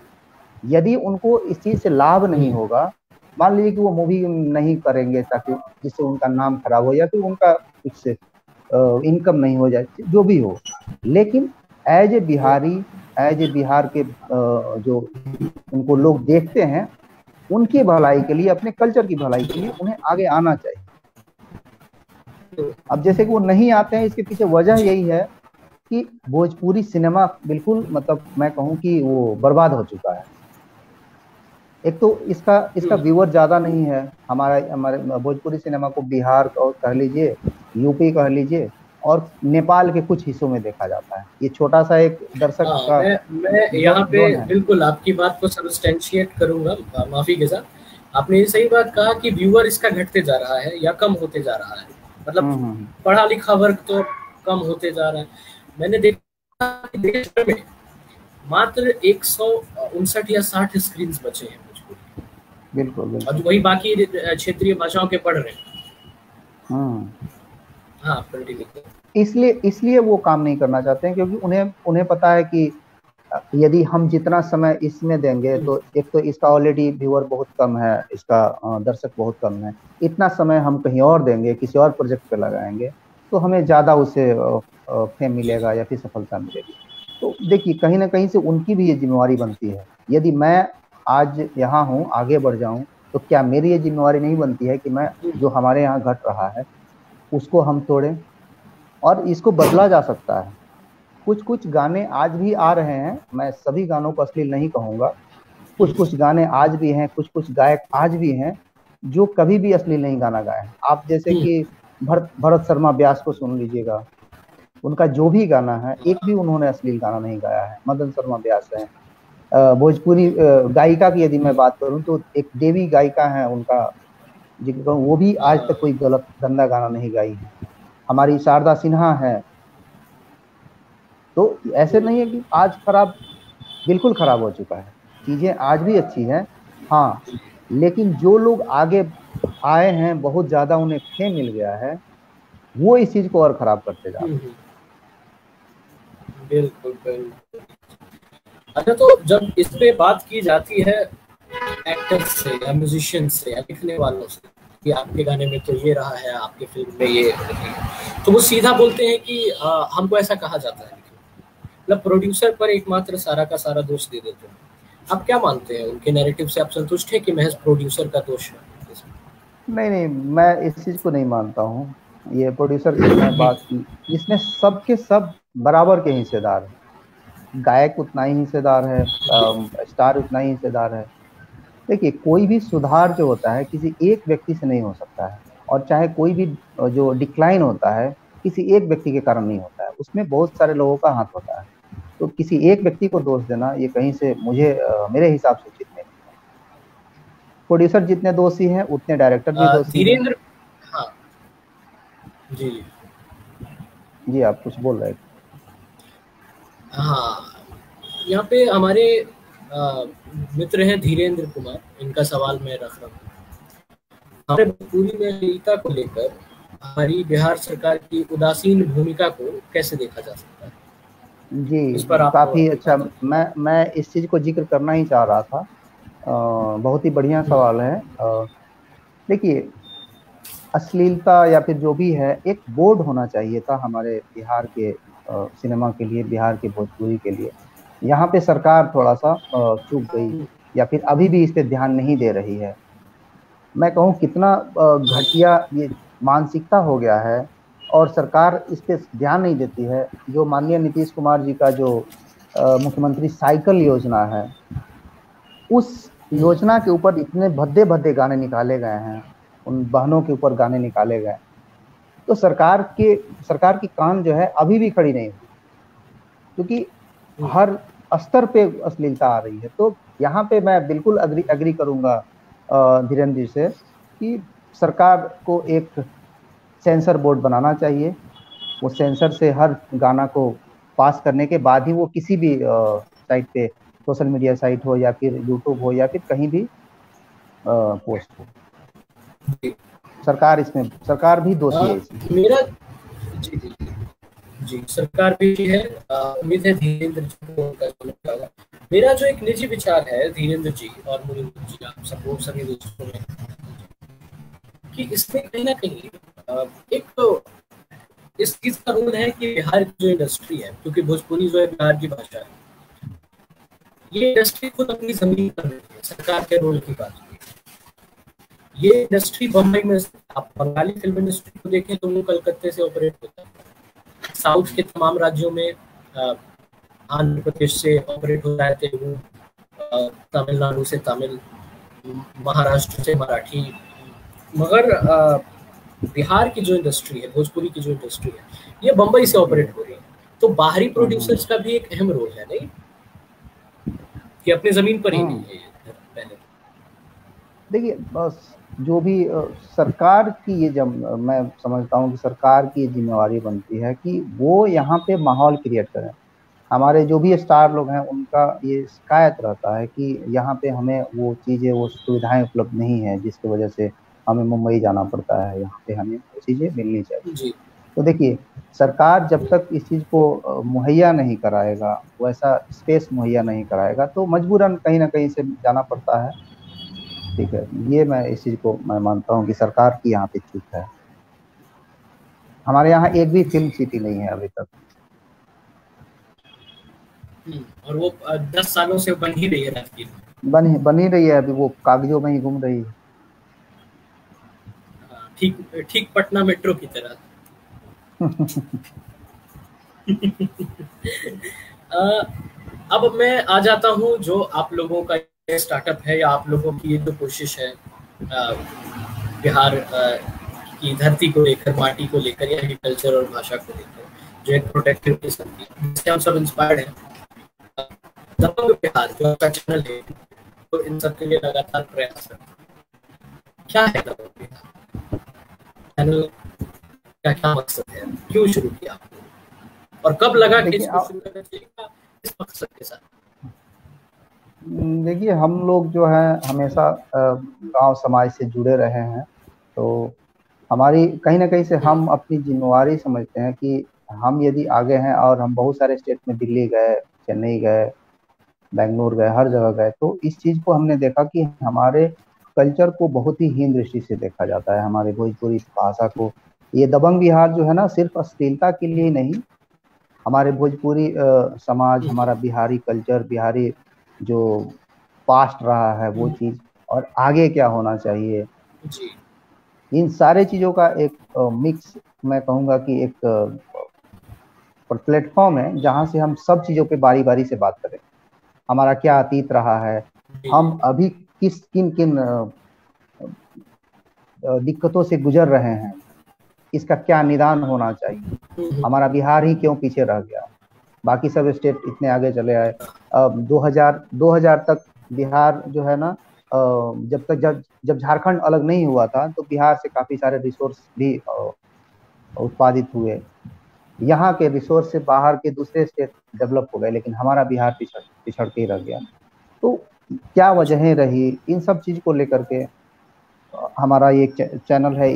यदि उनको इस चीज से लाभ नहीं होगा, मान लीजिए कि वो मूवी नहीं करेंगे ताकि जिससे उनका नाम खराब हो या फिर उनका कुछ इनकम नहीं हो जाए, जो भी हो, लेकिन as a Bihari, as a Bihar के जो उनको लोग देखते हैं, उनकी भलाई के लिए, अपने कल्चर की भलाई के लिए उन्हें आगे आना चाहिए। अब जैसे कि वो नहीं आते हैं, इसके पीछे वजह यही है कि भोजपुरी सिनेमा बिल्कुल, मतलब मैं कहूँ कि वो बर्बाद हो चुका है। एक तो इसका व्यूअर ज्यादा नहीं है। हमारे भोजपुरी सिनेमा को बिहार को कह लीजिए, यूपी कह लीजिए, और नेपाल के कुछ हिस्सों में देखा जाता है। ये छोटा सा एक दर्शक का मैं यहाँ पे बिल्कुल आपकी बात को सब्सटेंशिएट करूंगा, माफी के साथ। आपने ये सही बात कहा कि व्यूअर इसका घटते जा रहा है या कम होते जा रहा है, मतलब पढ़ा लिखा वर्ग तो कम होते जा रहा है। मैंने देखा कि देश भर में मात्र 159 या 60 स्क्रीन बचे हैं भोजपुरी, बिल्कुल, और वही बाकी क्षेत्रीय भाषाओं के पढ़ रहे हैं। हाँ, इसलिए वो काम नहीं करना चाहते हैं, क्योंकि उन्हें पता है कि यदि हम जितना समय इसमें देंगे तो एक तो इसका ऑलरेडी व्यूअर बहुत कम है, इसका दर्शक बहुत कम है। इतना समय हम कहीं और देंगे, किसी और प्रोजेक्ट पे लगाएंगे, तो हमें ज्यादा उससे फेम मिलेगा या फिर सफलता मिलेगी। तो देखिए, कहीं ना कहीं से उनकी भी ये जिम्मेवारी बनती है। यदि मैं आज यहाँ हूँ, आगे बढ़ जाऊँ, तो क्या मेरी ये जिम्मेवारी नहीं बनती है कि मैं जो हमारे यहाँ घट रहा है उसको हम तोड़ें? और इसको बदला जा सकता है। कुछ गाने आज भी आ रहे हैं, मैं सभी गानों को अश्लील नहीं कहूंगा, कुछ गाने आज भी हैं, कुछ गायक आज भी हैं जो कभी भी अश्लील नहीं गाना गाए हैं। आप जैसे कि भरत शर्मा व्यास को सुन लीजिएगा, उनका जो भी गाना है, एक भी उन्होंने अश्लील गाना नहीं गाया है। मदन शर्मा व्यास है। भोजपुरी गायिका की यदि मैं बात करूं तो एक देवी गायिका है उनका जिक्र करूं, वो भी आज तक कोई गलत गंदा गाना नहीं गाई है। हमारी शारदा सिन्हा है। तो ऐसे नहीं है कि आज खराब, बिल्कुल खराब हो चुका है, चीजें आज भी अच्छी हैं। हाँ, लेकिन जो लोग आगे आए हैं, बहुत ज्यादा उन्हें फेम मिल गया है, वो इस चीज को और खराब करते जा रहे हैं। बिल्कुल। अच्छा, तो जब इस पे बात की जाती है एक्टर्स से या म्यूजिशियन से या लिखने वालों से कि आपके गाने में तो ये रहा है, आपके फिल्म में ये, तो वो सीधा बोलते हैं कि हमको ऐसा कहा जाता है, मतलब प्रोड्यूसर पर एकमात्र सारा का सारा दोष दे देते हैं। आप क्या मानते हैं, उनके नैरेटिव से आप संतुष्ट हैं कि महज प्रोड्यूसर का दोष है? नहीं, मैं इस चीज को नहीं मानता हूँ। ये प्रोड्यूसर की मैं बात की, इसमें सबके सब बराबर के हिस्सेदार हैं। गायक उतना ही हिस्सेदार है, स्टार उतना ही हिस्सेदार है। देखिए, कोई भी सुधार जो होता है किसी एक व्यक्ति से नहीं हो सकता है, और चाहे कोई भी जो डिक्लाइन होता है किसी एक व्यक्ति के कारण नहीं होता है, उसमें बहुत सारे लोगों का हाथ होता है। तो किसी एक व्यक्ति को दोष देना ये कहीं से मेरे हिसाब से उचित नहीं। प्रोड्यूसर जितने दोषी हैं उतने डायरेक्टर भी दोषी हैं। धीरेन्द्र, हाँ जी जी, आप कुछ बोल रहे थे? हाँ, यहाँ पे हमारे मित्र हैं धीरेन्द्र कुमार, इनका सवाल मैं रख रहा हूँ। हमारे भोजपुरी में अश्लीलता को लेकर हमारी बिहार सरकार की उदासीन भूमिका को कैसे देखा जा सकता है? जी, इस पर आप काफी अच्छा। मैं इस चीज को जिक्र करना ही चाह रहा था। बहुत ही बढ़िया सवाल है। देखिए, अश्लीलता या फिर जो भी है, एक बोर्ड होना चाहिए था हमारे बिहार के सिनेमा के लिए, बिहार के भोजपुरी के लिए। यहाँ पे सरकार थोड़ा सा चूक गई, या फिर अभी भी इस पे ध्यान नहीं दे रही है। मैं कहूँ कितना घटिया ये मानसिकता हो गया है, और सरकार इस पे ध्यान नहीं देती है। जो माननीय नीतीश कुमार जी का जो मुख्यमंत्री साइकिल योजना है, उस योजना के ऊपर इतने भद्दे भद्दे गाने निकाले गए हैं, उन बहनों के ऊपर गाने निकाले गए। तो सरकार की कान जो है अभी भी खड़ी नहीं हुई, क्योंकि हर स्तर पे अश्लीलता आ रही है। तो यहाँ पे मैं बिल्कुल अग्री करूंगा धीरेन्द्र जी से, कि सरकार को एक सेंसर बोर्ड बनाना चाहिए। वो सेंसर से हर गाना को पास करने के बाद ही वो किसी भी साइट पे, सोशल मीडिया साइट हो या फिर यूट्यूब हो या फिर कहीं भी पोस्ट हो। सरकार भी दोषी है इसमें। मेरा जी जी जी सरकार भी है। उम्मीद है धीरेन्द्र जी को उनका समझ आएगा। मेरा जो एक निजी विचार है धीरेन्द्र जी और मुनिंदर जी, आप सबको सभी दोस्तों में, कि इसमें कहीं ना कहीं एक तो इस चीज का रोल है कि बिहार की जो इंडस्ट्री है, क्योंकि भोजपुरी जो है बिहार की भाषा है, ये इंडस्ट्री खुद अपनी जमीन पर नहीं है। सरकार के रोल की बात की, ये इंडस्ट्री बम्बई में, आप बंगाली फिल्म इंडस्ट्री को देखें तो वो कलकत्ते से ऑपरेट होता है। साउथ के तमाम राज्यों में, आंध्र प्रदेश से ऑपरेट होता है तेलुगु, तमिलनाडु से तमिल, महाराष्ट्र से मराठी। मगर बिहार की जो इंडस्ट्री है, भोजपुरी की जो इंडस्ट्री है, ये बम्बई से ऑपरेट हो रही है। तो बाहरी प्रोड्यूसर्स का भी एक अहम रोल है, नहीं कि अपनी जमीन पर ही नहीं है पहले। देखिए, बस जो भी सरकार की ये, जब मैं समझता हूँ कि सरकार की जिम्मेवारी बनती है कि वो यहाँ पे माहौल क्रिएट करें। हमारे जो भी स्टार लोग हैं, उनका ये शिकायत रहता है कि यहाँ पे हमें वो चीज़ें, वो सुविधाएं उपलब्ध नहीं है, जिसकी वजह से हमें मुंबई जाना पड़ता है। यहाँ पे हमें वो चीज़ें मिलनी चाहिए जी। तो देखिए, सरकार जब तक इस चीज़ को मुहैया नहीं कराएगा, वैसा स्पेस मुहैया नहीं कराएगा, तो मजबूरन कहीं ना कहीं से जाना पड़ता है। ठीक है, ये मैं इस चीज़ को मैं मानता हूँ कि सरकार की यहाँ पे चूक है। हमारे यहाँ एक भी फिल्म सिटी नहीं है अभी तक। और वो 10 सालों से बन ही रही है राजगीर में। बन ही रही है, अभी वो कागजों में ही घूम रही है। ठीक ठीक पटना मेट्रो की तरह। अब मैं आ जाता हूँ जो आप लोगों का स्टार्टअप है, या आप लोगों की ये जो कोशिश है बिहार की धरती को लेकर, माटी को लेकर, या एग्रीकल्चर और भाषा को लेकर, जो एक प्रोटेक्टिव किस्म की, जिससे हम सब इंस्पायर्ड हैं। दबंग बिहार जो आपका चैनल है, तो इन सब के लिए लगातार प्रयास करता है। क्या है दबंग बिहार चैनल का, क्या मकसद है, क्यों शुरू किया आपने, और कब लगा कि इसको शुरू करना चाहिए इस मकसद के साथ? देखिए, हम लोग जो है हमेशा गांव समाज से जुड़े रहे हैं, तो हमारी कहीं ना कहीं से हम अपनी जिम्मेवारी समझते हैं कि हम यदि आगे हैं, और हम बहुत सारे स्टेट में, दिल्ली गए, चेन्नई गए, बेंगलोर गए, हर जगह गए, तो इस चीज़ को हमने देखा कि हमारे कल्चर को बहुत ही हीन दृष्टि से देखा जाता है, हमारे भोजपुरी भाषा को। ये दबंग बिहार जो है ना, सिर्फ अश्लीलता के लिए नहीं, हमारे भोजपुरी समाज, हमारा बिहारी कल्चर, बिहारी जो पास्ट रहा है वो चीज़, और आगे क्या होना चाहिए, जी। इन सारे चीज़ों का एक मिक्स, मैं कहूँगा कि एक प्लेटफॉर्म है जहाँ से हम सब चीज़ों पे बारी बारी से बात करें। हमारा क्या अतीत रहा है, हम अभी किन किन दिक्कतों से गुजर रहे हैं, इसका क्या निदान होना चाहिए, हमारा बिहार ही क्यों पीछे रह गया, बाकी सब स्टेट इतने आगे चले आए। 2000 तक बिहार जो है ना, जब झारखंड अलग नहीं हुआ था, तो बिहार से काफी सारे रिसोर्स भी उत्पादित हुए। यहाँ के रिसोर्स से बाहर के दूसरे स्टेट डेवलप हो गए, लेकिन हमारा बिहार पिछड़ के ही रह गया। तो क्या वजहें रही, इन सब चीज को लेकर के हमारा ये चैनल है,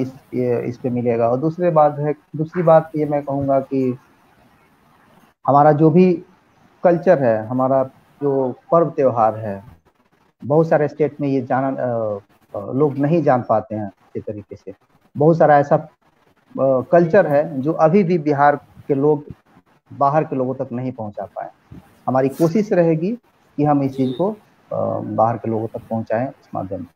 इस पे मिलेगा। और दूसरी बात ये मैं कहूँगा कि हमारा जो भी कल्चर है, हमारा जो पर्व त्योहार है, बहुत सारे स्टेट में ये लोग नहीं जान पाते हैं अच्छे तरीके से। बहुत सारा ऐसा कल्चर है जो अभी भी बिहार के लोग बाहर के लोगों तक नहीं पहुंचा पाए। हमारी कोशिश रहेगी कि हम इस चीज को बाहर के लोगों तक पहुंचाएं इस माध्यम से।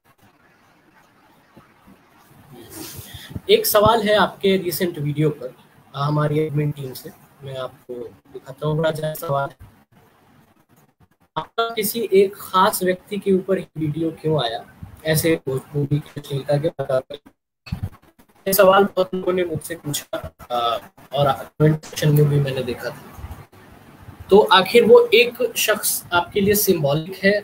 एक सवाल है आपके रिसेंट वीडियो पर हमारी एडमिन टीम से, मैं आपको दिखाता हूँ। बड़ा अच्छा सवाल है। आपका किसी एक खास व्यक्ति के ऊपर वीडियो क्यों आया, ऐसे भोजपुरी की अश्लीलता के प्रकार पर? ये सवाल बहुत लोगों ने मुझसे पूछा और कमेंट सेक्शन में भी मैंने देखा था। तो आखिर वो एक शख्स आपके लिए सिंबॉलिक है?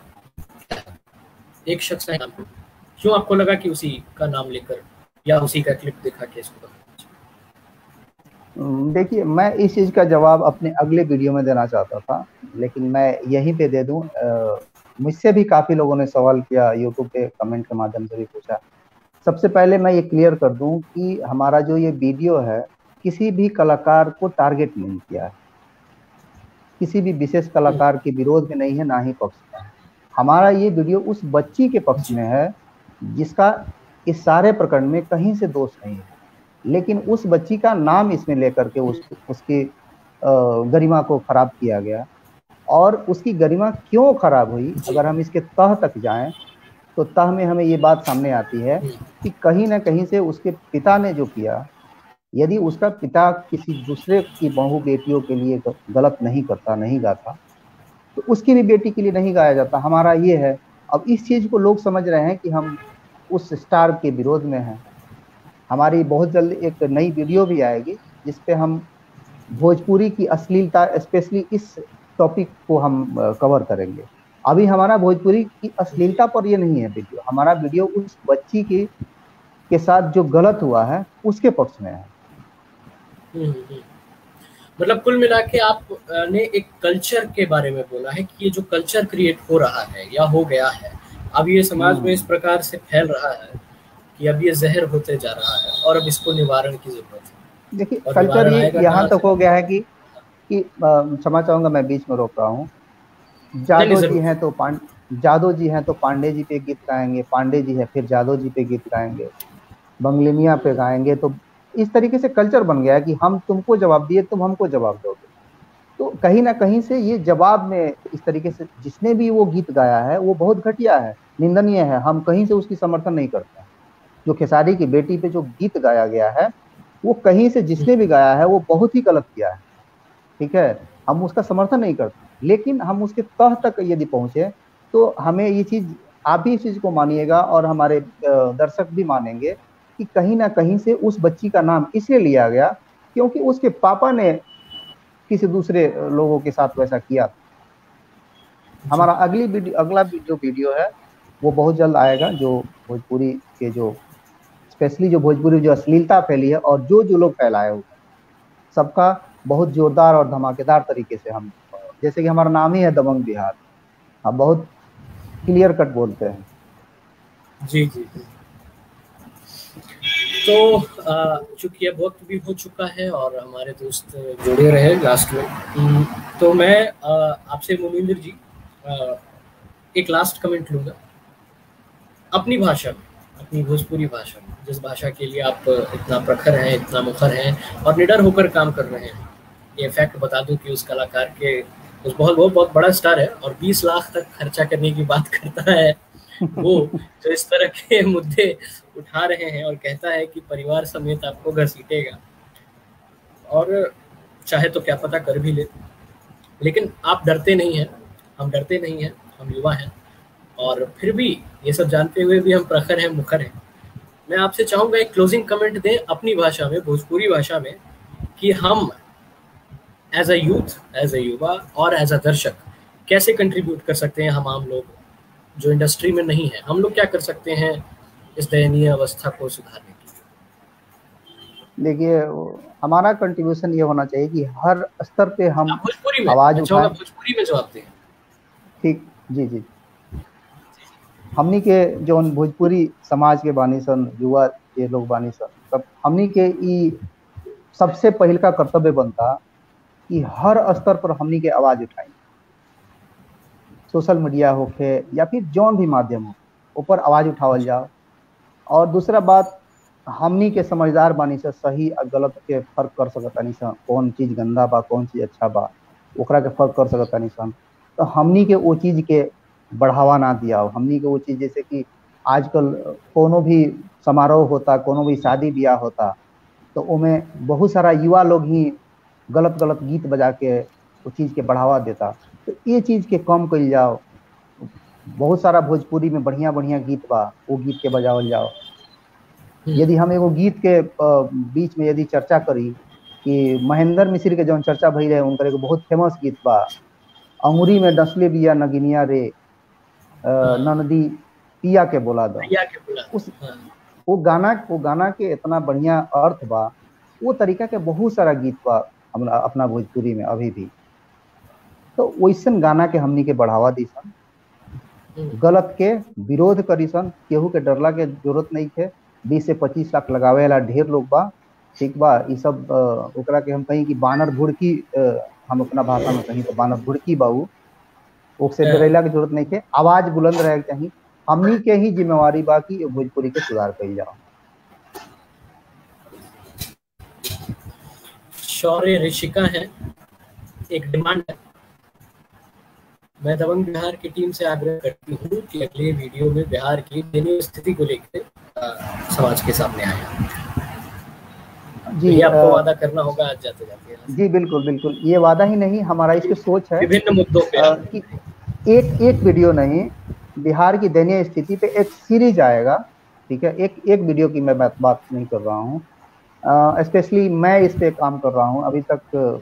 एक शख्स है, क्यों आपको लगा कि उसी का नाम लेकर या उसी का क्लिप दिखा के इसको? देखिए, मैं इस चीज का जवाब अपने अगले वीडियो में देना चाहता था, लेकिन मैं यहीं पे दे दूं। मुझसे भी काफी लोगों ने सवाल किया, यूट्यूब पे कमेंट के माध्यम से भी पूछा। सबसे पहले मैं ये क्लियर कर दूं कि हमारा जो ये वीडियो है किसी भी कलाकार को टारगेट नहीं किया है, किसी भी विशेष कलाकार के विरोध में नहीं है, ना ही पक्ष में है। हमारा ये वीडियो उस बच्ची के पक्ष में है जिसका इस सारे प्रकरण में कहीं से दोष नहीं है, लेकिन उस बच्ची का नाम इसमें लेकर के उसकी गरिमा को खराब किया गया। और उसकी गरिमा क्यों खराब हुई, अगर हम इसके तह तक जाएं तो तह में हमें ये बात सामने आती है कि कहीं ना कहीं से उसके पिता ने जो किया, यदि उसका पिता किसी दूसरे की बहू बेटियों के लिए गलत नहीं करता, नहीं गाता, तो उसकी भी बेटी के लिए नहीं गाया जाता। हमारा ये है। अब इस चीज को लोग समझ रहे हैं कि हम उस स्टार के विरोध में हैं। हमारी बहुत जल्द एक नई वीडियो भी आएगी जिसपे हम भोजपुरी की अश्लीलता, स्पेशली इस टॉपिक को हम कवर करेंगे। अभी हमारा भोजपुरी की अश्लीलता पर ये नहीं है वीडियो, हमारा वीडियो उस बच्ची के साथ जो गलत हुआ है उसके पक्ष में है। मतलब कुल मिला के आपने एक कल्चर के बारे में बोला है कि ये जो कल्चर क्रिएट हो रहा है या हो गया है, अब ये समाज में इस प्रकार से फैल रहा है कि अब ये जहर होते जा रहा है और अब इसको निवारण की जरूरत है। देखिए, कल्चर ये यहाँ तक हो गया है कि क्षमा चाहूंगा, मैं बीच में रोक रहा हूँ। जादव जी हैं तो पांडे जी पे गीत गाएंगे, पांडे जी है फिर जादव जी पे गीत गाएंगे, बंगलिनिया पे गाएंगे। तो इस तरीके से कल्चर बन गया है कि हम तुमको जवाब दिए, तुम हमको जवाब दोगे। तो कहीं ना कहीं से ये जवाब में इस तरीके से जिसने भी वो गीत गाया है वो बहुत घटिया है, निंदनीय है। हम कहीं से उसकी समर्थन नहीं करते हैं। जो खेसारी की बेटी पे जो गीत गाया गया है वो कहीं से जिसने भी गाया है वो बहुत ही गलत किया है, ठीक है, हम उसका समर्थन नहीं करते। लेकिन हम उसके तह तक यदि पहुंचे तो हमें ये चीज, आप भी इस चीज को मानिएगा और हमारे दर्शक भी मानेंगे कि कहीं ना कहीं से उस बच्ची का नाम इसलिए लिया गया क्योंकि उसके पापा ने किसी दूसरे लोगों के साथ वैसा किया। हमारा अगला जो वीडियो है वो बहुत जल्द आएगा, जो भोजपुरी के जो स्पेशली जो भोजपुरी जो अश्लीलता फैली है और जो लोग फैलाए हुए सबका बहुत जोरदार और धमाकेदार तरीके से हम, जैसे कि हमारा नाम ही है दबंग बिहार, हम बहुत क्लियर कट बोलते हैं। जी जी। तो चूंकि अब वक्त भी हो चुका है और हमारे दोस्त जुड़े रहे लास्ट में, तो मैं आपसे मोमिंदर जी एक लास्ट कमेंट लूँगा अपनी भाषा में, अपनी भोजपुरी भाषा में, जिस भाषा के लिए आप इतना प्रखर हैं, इतना मुखर हैं और निडर होकर काम कर रहे हैं। ये फैक्ट बता दूं कि उस कलाकार के उस बहुत बड़ा स्टार है और 20 लाख तक खर्चा करने की बात करता है वो, जो इस तरह के मुद्दे उठा रहे हैं और कहता है कि परिवार समेत आपको घसीटेगा, और चाहे तो क्या पता कर भी ले। लेकिन आप डरते नहीं हैं, हम डरते नहीं हैं, हम युवा हैं और फिर भी ये सब जानते हुए भी हम प्रखर हैं, मुखर हैं। मैं आपसे चाहूंगा एक क्लोजिंग कमेंट दें अपनी भाषा में, भोजपुरी भाषा में, कि हम as a youth, as a युवा और एज अ दर्शक कैसे कंट्रीब्यूट कर सकते हैं। हम आम लोग जो इंडस्ट्री में नहीं है, हम लोग क्या कर सकते हैं इस दयनीय अवस्था को सुधारने के लिए? देखिए, हमारा कंट्रीब्यूशन ये होना चाहिए कि हर स्तर पे हम भोजपुरी में आवाज उठाएं। भोजपुरी में जवाब दें। ठीक, जी जी। हमनी के जो भोजपुरी समाज के बानी सन, युवा ये लोग बानी सन, तब हमनी के ई सबसे पहल का कर्तव्य बनता कि हर स्तर पर हमनी के आवाज उठाई, सोशल मीडिया होके या फिर जौन भी माध्यम हो ऊपर आवाज उठावल जाओ। और दूसरा बात, हमनी के समझदार बानी से सही और गलत के फर्क कर सकतानी सन, कौन चीज गंदा बा कौन चीज अच्छा बा ओकरा के फर्क कर सकतानी सन। तो हमनी के वो चीज के बढ़ावा ना दिया हो। हमनी के वो चीज जैसे कि आजकल कोनो भी समारोह होता, कोनो भी शादी ब्याह होता, तो उनमें बहुत सारा युवा लोग ही गलत गलत गीत बजा के वो चीज़ के बढ़ावा देता। तो ये चीज़ के कम कल जाओ। बहुत सारा भोजपुरी में बढ़िया बढ़िया गीत बा, वो गीत के बजावल जाओ। यदि हम एगो गीत के बीच में यदि चर्चा करी कि महेंद्र मिश्र के जौन चर्चा भई रहे, उनकर एगो बहुत फेमस गीत बा, अंगुरी में डसले बिया नगिनिया रे ननदी पिया के बोला दो। उस वो गाना के इतना बढ़िया अर्थ बा, वो तरीका के बहुत सारा गीत बा अपना भोजपुरी में अभी भी। तो वैसन गाना के हमनी के बढ़ावा दी सन, गलत के विरोध करी सन, केहू के डरला के जरूरत नहीं है। 20 से 25 लाख लगावे वाला ढेर लोग बा, ठीक बा। ये सब ओकरा के हम कहीं कि बानर भुड़की, हम अपना भाषा में कहीं तो बानर भुड़की बाऊ, उससे डरेला की जरूरत नहीं है। आवाज बुलंद रहे चाहिए। हमनी के ही जिम्मेवारी बा कि भोजपुरी के सुधार कइल जाओ। शौर्य ऋषिका है, एक डिमांड है। मैं दबंग बिहार की टीम से आग्रह करती हूँ कि अगले वीडियो में बिहार की दयनीय स्थिति को लेकर समाज के सामने आए। जी, आपको वादा करना होगा आज जाते जाते। जी बिल्कुल बिल्कुल, ये वादा ही नहीं, हमारा इसकी सोच है विभिन्न मुद्दों पे एक वीडियो नहीं, बिहार की दयनीय स्थिति पे एक सीरीज आएगा, ठीक है। एक वीडियो की मैं बात नहीं कर रहा हूँ। स्पेशली मैं इस पे काम कर रहा हूँ, अभी तक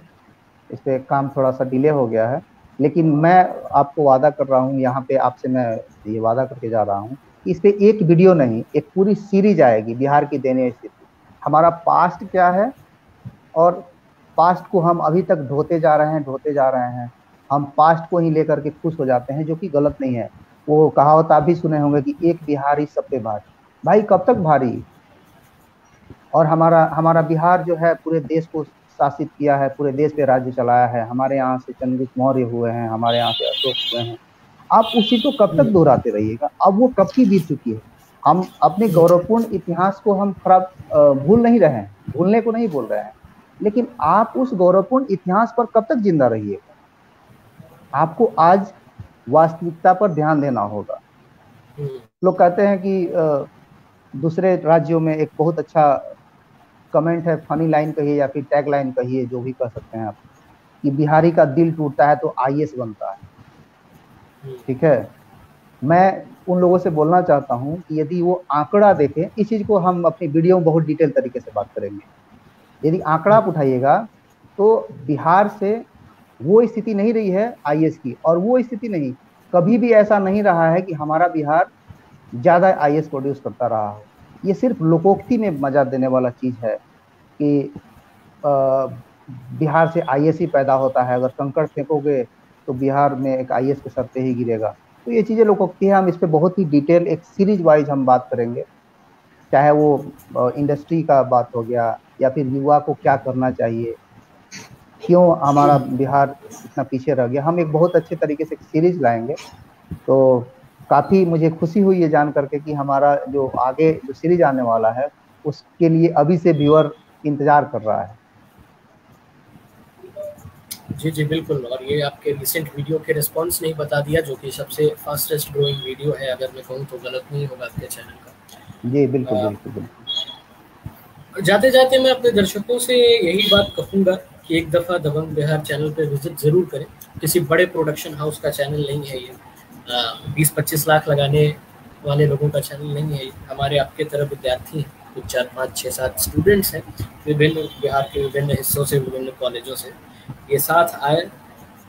इस पे काम थोड़ा सा डिले हो गया है, लेकिन मैं आपको वादा कर रहा हूँ, यहाँ पे आपसे मैं ये वादा करके जा रहा हूँ, इस पे एक वीडियो नहीं, एक पूरी सीरीज आएगी बिहार की दयनीय स्थिति। हमारा पास्ट क्या है और पास्ट को हम अभी तक ढोते जा रहे हैं। हम पास्ट को ही लेकर के खुश हो जाते हैं, जो कि गलत नहीं है। वो कहावत आप भी सुने होंगे कि एक बिहारी सब पे भारी। भाई कब तक भारी? और हमारा बिहार जो है पूरे देश को शासित किया है, पूरे देश पे राज्य चलाया है। हमारे यहाँ से चंद्रगुप्त मौर्य हुए हैं, हमारे यहाँ से अशोक हुए हैं। आप उस चीज को कब तक दोहराते रहिएगा? अब वो कब की बीत चुकी है। हम अपने गौरवपूर्ण इतिहास को हम खराब भूल नहीं रहे हैं, भूलने को नहीं बोल रहे हैं, लेकिन आप उस गौरवपूर्ण इतिहास पर कब तक जिंदा रहिएगा? आपको आज वास्तविकता पर ध्यान देना होगा। लोग कहते हैं कि दूसरे राज्यों में एक बहुत अच्छा कमेंट है, फनी लाइन कहिए या फिर टैग लाइन कहिए, जो भी कह सकते हैं आप, कि बिहारी का दिल टूटता है तो IAS बनता है। ठीक है, मैं उन लोगों से बोलना चाहता हूं कि यदि वो आंकड़ा देखें, इस चीज को हम अपनी वीडियो में बहुत डिटेल तरीके से बात करेंगे। यदि आंकड़ा आप उठाइएगा तो बिहार से वो स्थिति नहीं रही है IAS की, और वो स्थिति नहीं, कभी भी ऐसा नहीं रहा है कि हमारा बिहार ज्यादा IAS प्रोड्यूस करता रहा हो। ये सिर्फ लोकोक्ति में मजा देने वाला चीज है कि बिहार से IAS ही पैदा होता है। अगर कंकड़ फेंकोगे तो बिहार में एक IAS के सर पे ही गिरेगा। तो ये चीजें लोकोक्ति है। हम इस पे बहुत ही डिटेल एक सीरीज वाइज हम बात करेंगे, चाहे वो इंडस्ट्री का बात हो गया या फिर युवा को क्या करना चाहिए, क्यों हमारा बिहार इतना पीछे रह गया। हम एक बहुत अच्छे तरीके से एक सीरीज लाएंगे। तो काफ़ी मुझे खुशी हुई ये जान करके कि हमारा जो आगे जो सीरीज आने वाला है उसके लिए अभी से व्यूअर इंतजार कर रहा है। जी जी बिल्कुल। और ये आपके रिसेंट वीडियो के रिस्पांस नहीं बता दिया, जो कि सबसे फास्टेस्ट ग्रोइंग वीडियो है, अगर मैं कहूँ तो गलत नहीं होगा आपके चैनल का। जी बिल्कुल बिल्कुल बिल्कुल। जाते जाते मैं अपने दर्शकों से यही बात कहूँगा कि एक दफ़ा दबंग बिहार चैनल पे विजिट ज़रूर करें। किसी बड़े प्रोडक्शन हाउस का चैनल नहीं है ये, 20-25 लाख लगाने वाले लोगों का चैनल नहीं है। हमारे आपके तरह विद्यार्थी हैं, कुछ 4, 5, 6, 7 स्टूडेंट्स हैं विभिन्न बिहार के विभिन्न हिस्सों से, विभिन्न कॉलेजों से। ये साथ आए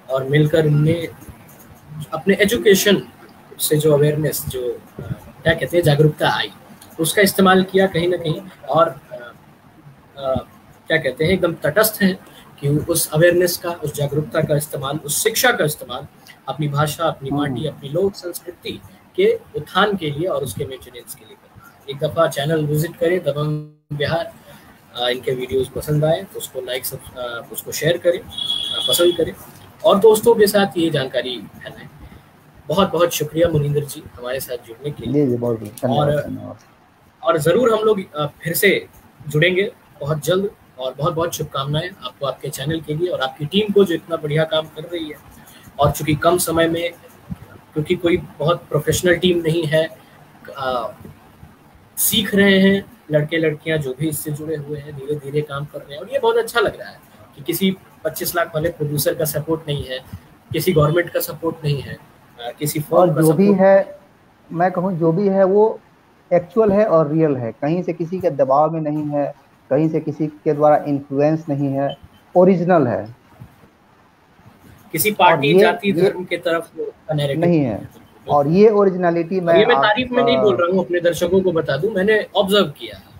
और मिलकर उनने अपने एजुकेशन से जो अवेयरनेस, जो क्या कहते हैं, जागरूकता आई, उसका इस्तेमाल किया कहीं ना कहीं। और क्या कहते हैं, एकदम तटस्थ हैं कि उस अवेयरनेस का, उस जागरूकता का इस्तेमाल, उस शिक्षा का इस्तेमाल अपनी भाषा, अपनी माटी, अपनी लोक संस्कृति के उत्थान के लिए और उसके मेंटेनेंस के लिए करें। एक दफ़ा चैनल विजिट करें दबंग बिहार, इनके वीडियोस पसंद आए तो उसको लाइक उसको शेयर करें, पसंद करें और दोस्तों के साथ ये जानकारी फैलाएं। बहुत बहुत शुक्रिया मुनिंदर जी हमारे साथ जुड़ने के लिए। जी बहुत धन्यवाद। और ज़रूर हम लोग फिर से जुड़ेंगे बहुत जल्द और बहुत बहुत शुभकामनाएं आपको, आपके चैनल के लिए और आपकी टीम को जो इतना बढ़िया काम कर रही है। और चूँकि कम समय में, क्योंकि कोई बहुत प्रोफेशनल टीम नहीं है, सीख रहे हैं लड़के लड़कियां जो भी इससे जुड़े हुए हैं, धीरे धीरे काम कर रहे हैं और ये बहुत अच्छा लग रहा है कि किसी 25 लाख वाले प्रोड्यूसर का सपोर्ट नहीं है, किसी गवर्नमेंट का सपोर्ट नहीं है, किसी फॉर्म का जो भी है, मैं कहूँ जो भी है वो एक्चुअल है और रियल है, कहीं से किसी के दबाव में नहीं है, कहीं से किसी के द्वारा इन्फ्लुएंस नहीं है, ओरिजिनल है, किसी पार्टी जाति धर्म के तरफ नहीं है। और ये ओरिजिनलिटी मैं तारीफ में नहीं बोल रहा हूँ, अपने दर्शकों को बता दूं, मैंने ऑब्जर्व किया है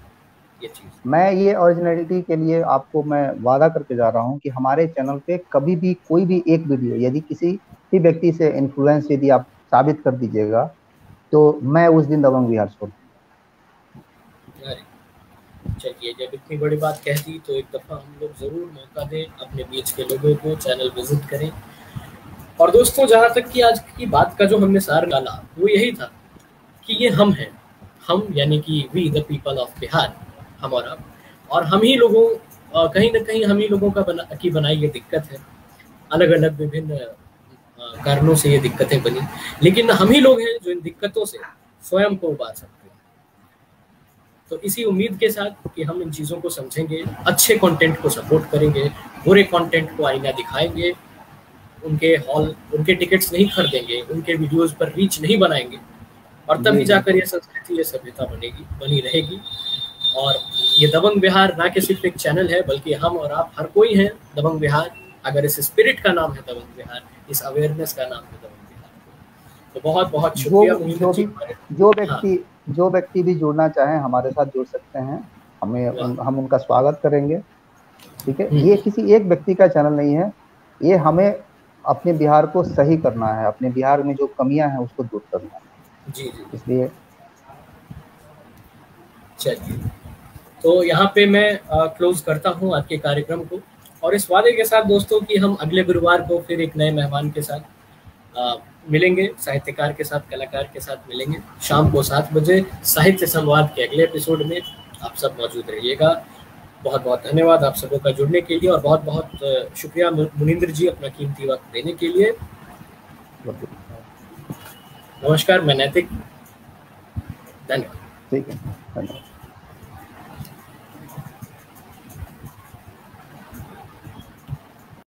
ये चीज। मैं ये ओरिजिनलिटी के लिए आपको मैं वादा करके जा रहा हूँ कि हमारे चैनल पे कभी भी कोई भी एक वीडियो यदि किसी भी व्यक्ति से इन्फ्लुएंस यदि आप साबित कर दीजिएगा तो मैं उस दिन दबंग बिहार छोड़ दूंगा। चलिए, जब इतनी बड़ी बात कह दी तो एक दफ़ा हम लोग ज़रूर मौका दें अपने बीच के लोगों को, चैनल विजिट करें। और दोस्तों, जहाँ तक कि आज की बात का जो हमने सार डाला वो यही था कि ये हम हैं, हम यानी कि we the people of Bihar, हम और हम ही लोगों, कहीं ना कहीं हम ही लोगों की बनाई ये दिक्कत है। अलग अलग विभिन्न कारणों से ये दिक्कतें बनी, लेकिन हम ही लोग हैं जो इन दिक्कतों से स्वयं को उबार सकते हैं। तो इसी उम्मीद के साथ कि हम इन चीज़ों को समझेंगे, अच्छे कंटेंट को सपोर्ट करेंगे, बुरे कंटेंट को आईना दिखाएंगे, उनके टिकट्स नहीं खरीदेंगे, उनके वीडियोस पर रीच नहीं बनाएंगे, और तभी जाकर ये संस्कृति, ये सभ्यता बनी रहेगी। और ये दबंग बिहार ना कि सिर्फ एक चैनल है, बल्कि हम और आप हर कोई हैं दबंग बिहार। अगर इस स्पिरिट का नाम है दबंग बिहार, इस अवेयरनेस का नाम है दबंग बिहार। तो बहुत बहुत शुक्रिया। जो व्यक्ति भी जुड़ना चाहे हमारे साथ जुड़ सकते हैं, हम उनका स्वागत करेंगे। ठीक है, ये किसी एक व्यक्ति का चैनल नहीं है, ये हमें अपने बिहार को सही करना है, अपने बिहार में जो कमियां हैं उसको दूर करना है। जी, इसलिए चलिए, तो यहाँ पे मैं क्लोज करता हूँ आज के कार्यक्रम को, और इस वादे के साथ दोस्तों कि हम अगले गुरुवार को फिर एक नए मेहमान के साथ मिलेंगे, साहित्यकार के साथ, कलाकार के साथ मिलेंगे शाम को 7 बजे साहित्य संवाद के अगले एपिसोड में। आप सब मौजूद रहिएगा। बहुत बहुत धन्यवाद आप सबों का जुड़ने के लिए, और बहुत बहुत शुक्रिया मुनिंदर जी अपना कीमती वक्त देने के लिए। नमस्कार, मैं नैतिक, धन्यवाद। ठीक है, धन्यवाद।